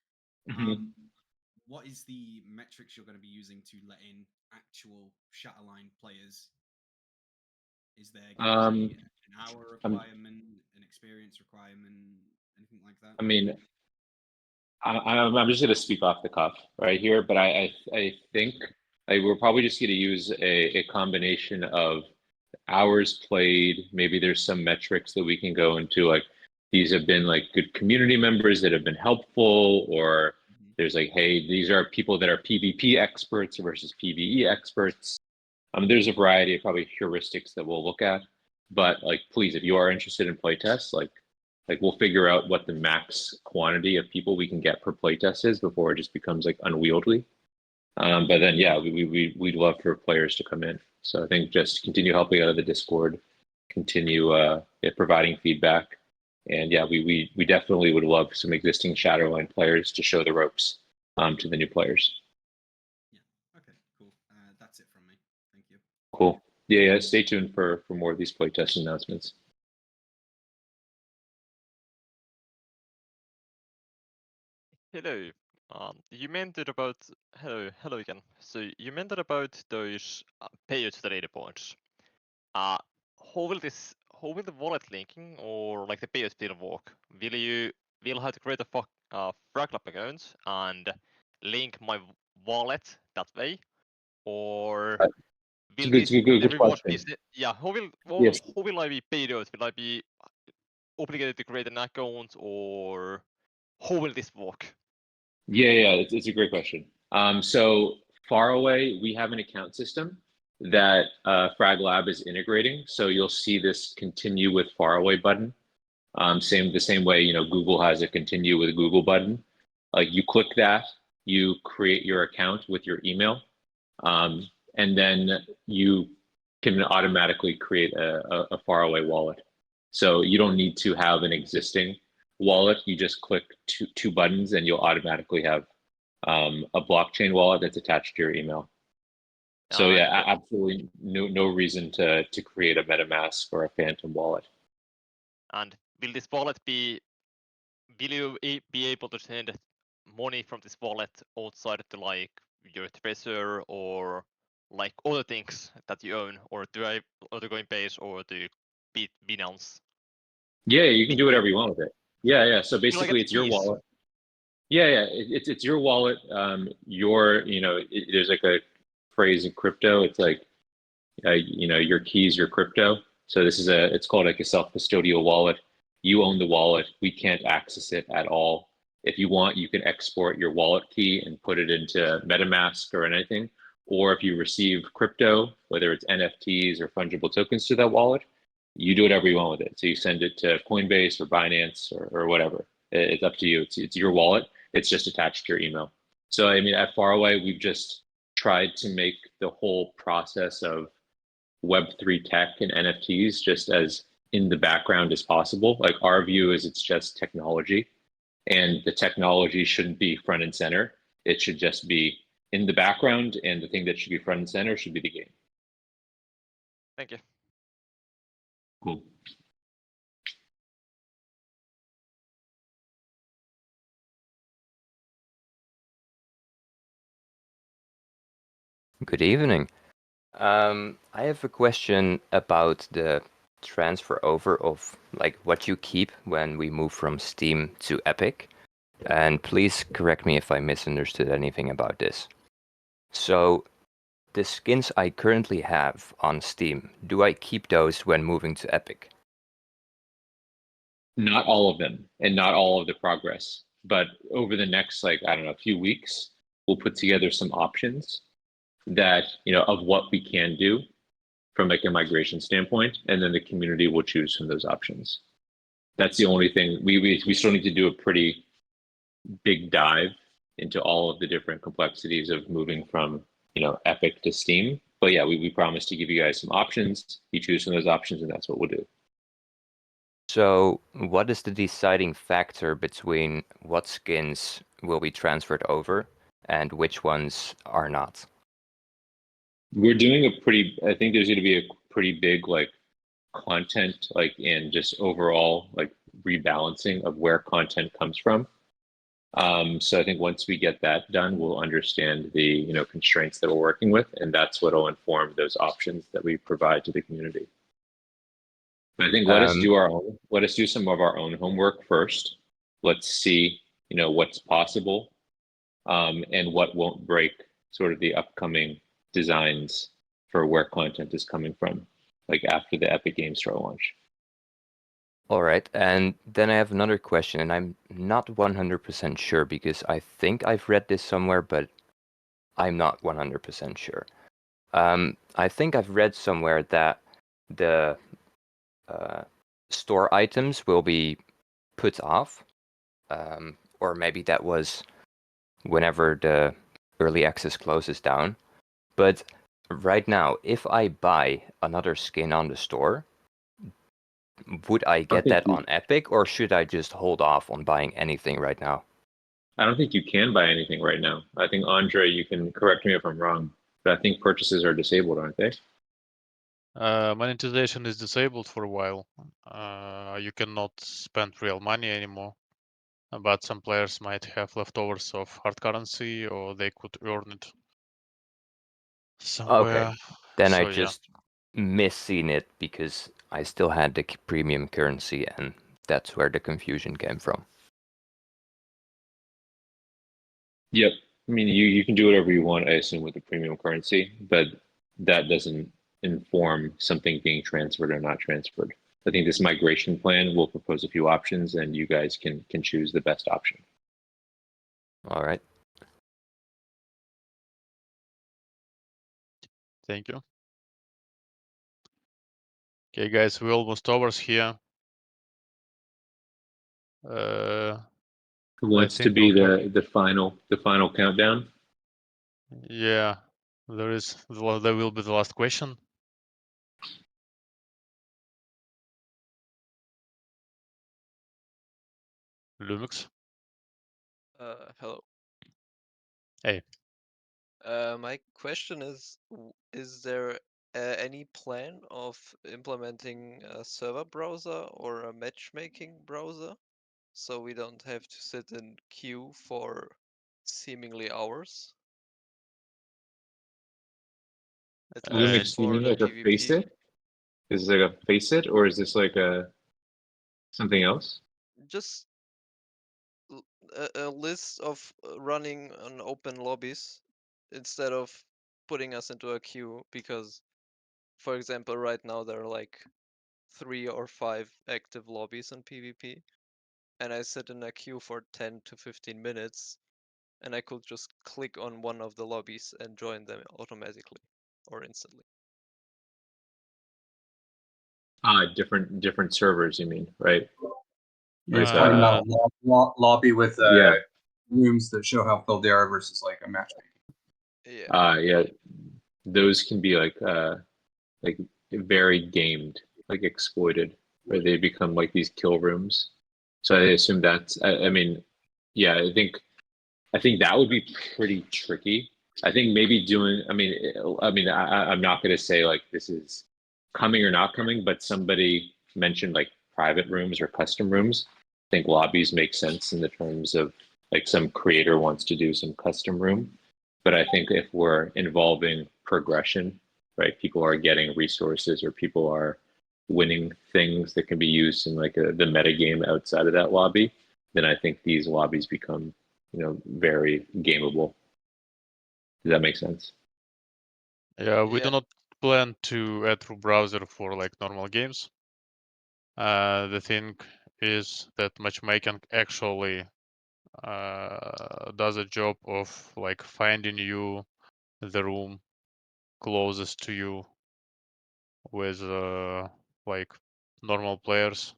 What is the metrics you're going to be using to let in actual Shatterline players? Is there going to be an hour requirement, an experience requirement, anything like that? I mean, I'm just going to speak off the cuff right here, but I think we're probably just going to use a combination of hours played. Maybe there's some metrics that we can go into, like these have been like good community members that have been helpful, or there's like, hey, these are people that are PvP experts versus PvE experts. There's a variety of probably heuristics that we'll look at, but like, please, if you are interested in playtests, like we'll figure out what the max quantity of people we can get per playtest is before it just becomes like unwieldy. But then, yeah, we'd love for players to come in. So I think just continue helping out of the Discord, continue providing feedback. And yeah, we definitely would love some existing Shatterline players to show the ropes to the new players. Yeah. Okay. Cool. That's it from me. Thank you. Cool. Yeah. Stay tuned for more of these playtest announcements. Hello. You mentioned about hello again. So you mentioned about those pay-to-trade points. How will the wallet linking or like the pay-to-trade work? Will I have to create a Fraglab account and link my wallet that way, or will It's a good reward question. be yeah? How will I be paid out? Will I be obligated to create an account, or how will this work? Yeah, it's a great question. So Faraway, we have an account system that Fraglab is integrating. So you'll see this continue with Faraway button. The same way Google has a continue with Google button. Like you click that, you create your account with your email, and then you can automatically create a Faraway wallet. So you don't need to have an existing wallet. You just click two buttons and you'll automatically have a blockchain wallet that's attached to your email. So And yeah, absolutely no reason to create a MetaMask or a Phantom wallet. and will this wallet be? Will you be able to send money from this wallet outside to like your treasure or like other things that you own, or to Coinbase or to Binance? Yeah, you can do whatever you want with it. Yeah. So Will I get basically, it's your keys? wallet. Yeah. It's your wallet. There's like a phrase in crypto. It's like, your keys, your crypto. So it's called like a self-custodial wallet. You own the wallet. We can't access it at all. If you want, you can export your wallet key and put it into MetaMask or anything. Or if you receive crypto, whether it's NFTs or fungible tokens to that wallet, you do whatever you want with it. So you send it to Coinbase or Binance or whatever. It's up to you. It's your wallet. It's just attached to your email. So I mean, at Faraway, we've just tried to make the whole process of Web3 tech and NFTs just as in the background as possible. Like our view is it's just technology, and the technology shouldn't be front and center. It should just be in the background, and the thing that should be front and center should be the game. Thank you. Cool. Good evening. I have a question about the transfer over of like what you keep when we move from Steam to Epic. And please correct me if I misunderstood anything about this. So the skins I currently have on Steam, do I keep those when moving to Epic? Not all of them, and not all of the progress. But over the next, like, I don't know, few weeks, we'll put together some options that, of what we can do from like a migration standpoint, and then the community will choose from those options. That's the only thing. We still need to do a pretty big dive into all of the different complexities of moving from Epic to Steam. But yeah, we promise to give you guys some options. You choose from those options, and that's what we'll do. So what is the deciding factor between what skins will be transferred over and which ones are not? We're doing I think there's going to be a pretty big like content and just overall like rebalancing of where content comes from. So I think once we get that done, we'll understand the constraints that we're working with, and that's what will inform those options that we provide to the community. But I think let us do some of our own homework first. Let's see what's possible, and what won't break sort of the upcoming designs for where content is coming from, like after the Epic Games Store launch. All right, and then I have another question, and I'm not 100% sure because I think I've read this somewhere, but I'm not 100% sure. I think I've read somewhere that the store items will be put off, or maybe that was whenever the early access closes down. But right now, if I buy another skin on the store, would I get that on Epic, or should I just hold off on buying anything right now? I don't think you can buy anything right now. I think, Andre, you can correct me if I'm wrong, but I think purchases are disabled, aren't they? Monetization is disabled for a while. You cannot spend real money anymore. But some players might have leftovers of hard currency, or they could earn it somewhere. Okay, then I So, yeah. just misseen it because I still had the premium currency, and that's where the confusion came from. Yep. I mean, you can do whatever you want, I assume, with the premium currency, but that doesn't inform something being transferred or not transferred. I think this migration plan will propose a few options, and you guys can choose the best option. All right. Thank you. Okay, guys, we're almost over here. Who wants to be the final countdown? Yeah, there will be the last question. Lumix. Hello. Hey. My question is there any plan of implementing a server browser or a matchmaking browser so we don't have to sit in queue for seemingly hours? At least Lumix, you for mean the like a face PvP. it? Is it like a face it, or is this like a something else? Just a list of running on open lobbies instead of putting us into a queue because, for example, right now there are like 3 or 5 active lobbies in PvP, and I sit in a queue for 10 to 15 minutes, and I could just click on one of the lobbies and join them automatically or instantly. Different servers, you mean, right? You're Like talking about a lobby with yeah, rooms that show how filled they are versus like a matchmaking. Yeah. yeah, those can be like very gamed, like exploited, where they become like these kill rooms. So I assume that's. I mean, yeah, I think that would be pretty tricky. I think maybe doing. I'm not going to say like this is coming or not coming, but somebody mentioned like private rooms or custom rooms. I think lobbies make sense in the terms of like some creator wants to do some custom room. But I think if we're involving progression, right, people are getting resources or people are winning things that can be used in like the meta game outside of that lobby, then I think these lobbies become, very gameable. Does that make sense? Yeah, we Yeah. do not plan to add through browser for like normal games. The thing is that matchmaking actually does a job of like finding you the room closest to you with like normal players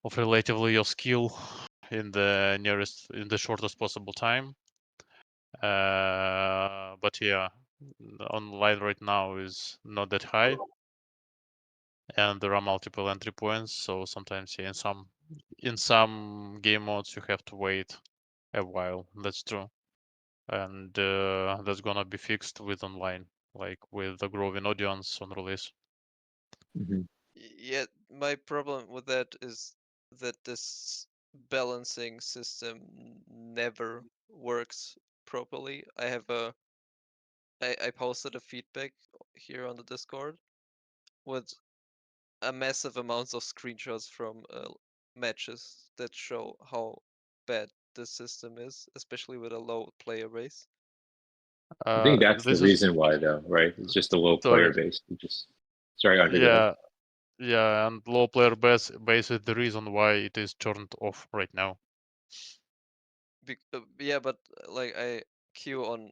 of relatively your skill in the shortest possible time. But yeah, online right now is not that high, and there are multiple entry points. So sometimes, yeah, in some game modes you have to wait a while. That's true, and that's gonna be fixed with online, like with the growing audience on release. Yeah, my problem with that is that this balancing system never works properly. I posted a feedback here on the Discord with a massive amounts of screenshots from matches that show how bad this system is, especially with a low player base. I think that's the This is reason why, though, right? It's just a low player sorry. base. Sorry, Andre, go ahead. Yeah, and low player base is the reason why it is turned off right now. Yeah, but like I queue on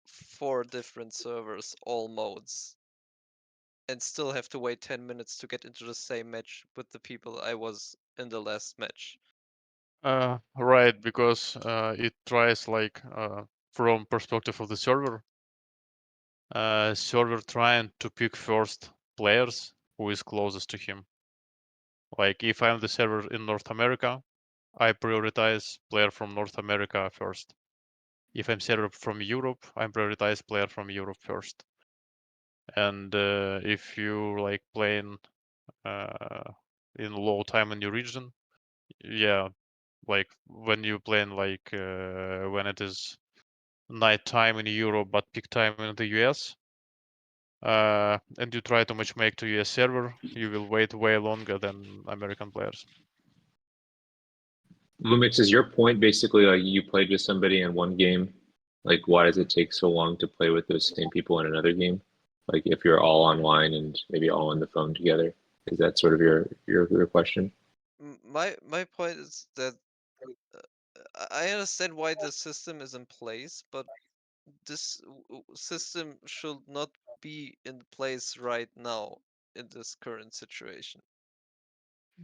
4 different servers, all modes, and still have to wait 10 minutes to get into the same match with the people I was in the last match. Right, because it tries like from perspective of the server, server trying to pick first players who is closest to him. Like if I'm the server in North America, I prioritize player from North America first. If I'm server from Europe, I prioritize player from Europe first. And if you like playing in low time in your region, yeah, like when you playing like when it is night time in Europe but peak time in the US, and you try to matchmake to US server, you will wait way longer than American players. Lumix, is your point basically like you played with somebody in one game? Like, why does it take so long to play with those same people in another game? Like, if you're all online and maybe all on the phone together, is that sort of your question? My point is that I understand why the system is in place, but this system should not be in place right now in this current situation.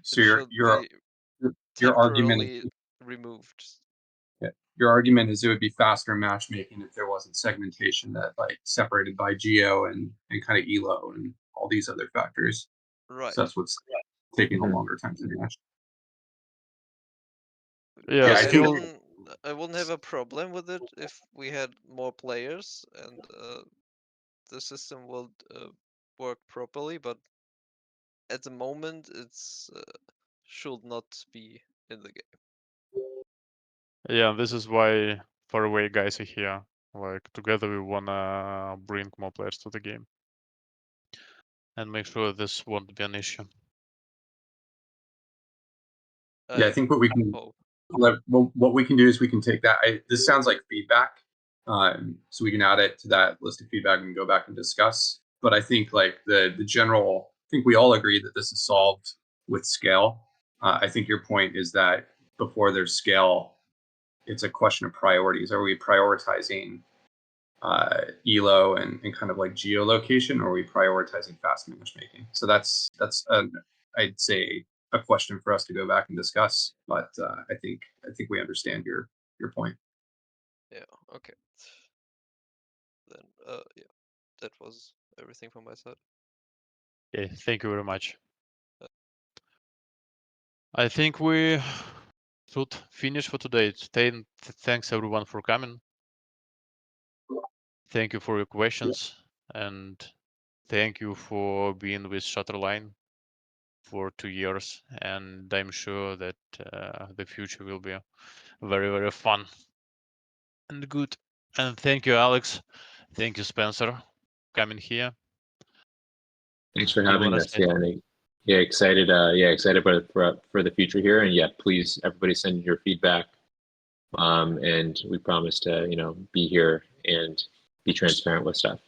So It should be your argument temporarily removed. your argument is it would be faster matchmaking if there wasn't segmentation that like separated by geo and kind of elo and all these other factors. Right. So that's what's taking a longer time to match. Yeah, I think I wouldn't have a problem with it if we had more players and the system will work properly. But at the moment, it's should not be in the game. Yeah, this is why Faraway guys are here. Like together we wanna bring more players to the game and make sure this won't be an issue. Yeah, I think what we can what we can do is we can take that. This sounds like feedback, so we can add it to that list of feedback and go back and discuss. But I think like the general, I think we all agree that this is solved with scale. I think your point is that before there's scale, it's a question of priorities. Are we prioritizing elo and kind of like geolocation, or are we prioritizing fast matchmaking? So that's I'd say a question for us to go back and discuss. But I think we understand your point. Yeah. Okay. Then yeah, that was everything from my side. Okay, thank you very much. I think we should finish for today. Thanks everyone for coming. Thank you for your questions and thank you for being with Shatterline for 2 years. And I'm sure that the future will be very, very fun and good. And thank you, Alex. Thank you, Spencer, coming here. Thanks for You having wanna us. say- Yeah, excited. Excited for the future here. And yeah, please, everybody, send your feedback. And we promise to be here and be transparent with stuff.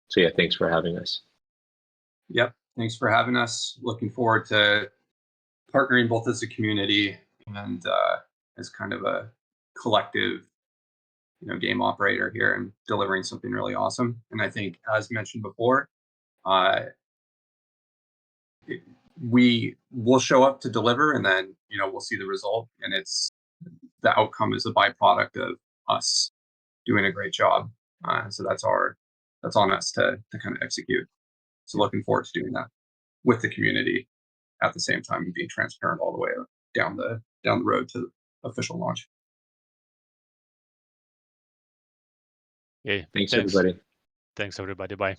So yeah, thanks for having us. Yep. Thanks for having us. Looking forward to partnering both as a community and as kind of a collective, game operator here and delivering something really awesome. And I think, as mentioned before, we will show up to deliver, and then we'll see the result, and it's the outcome is a byproduct of us doing a great job. So that's on us to kind of execute. So looking forward to doing that with the community at the same time and being transparent all the way down the road to official launch. Okay, Thanks everybody. Thanks everybody. Bye.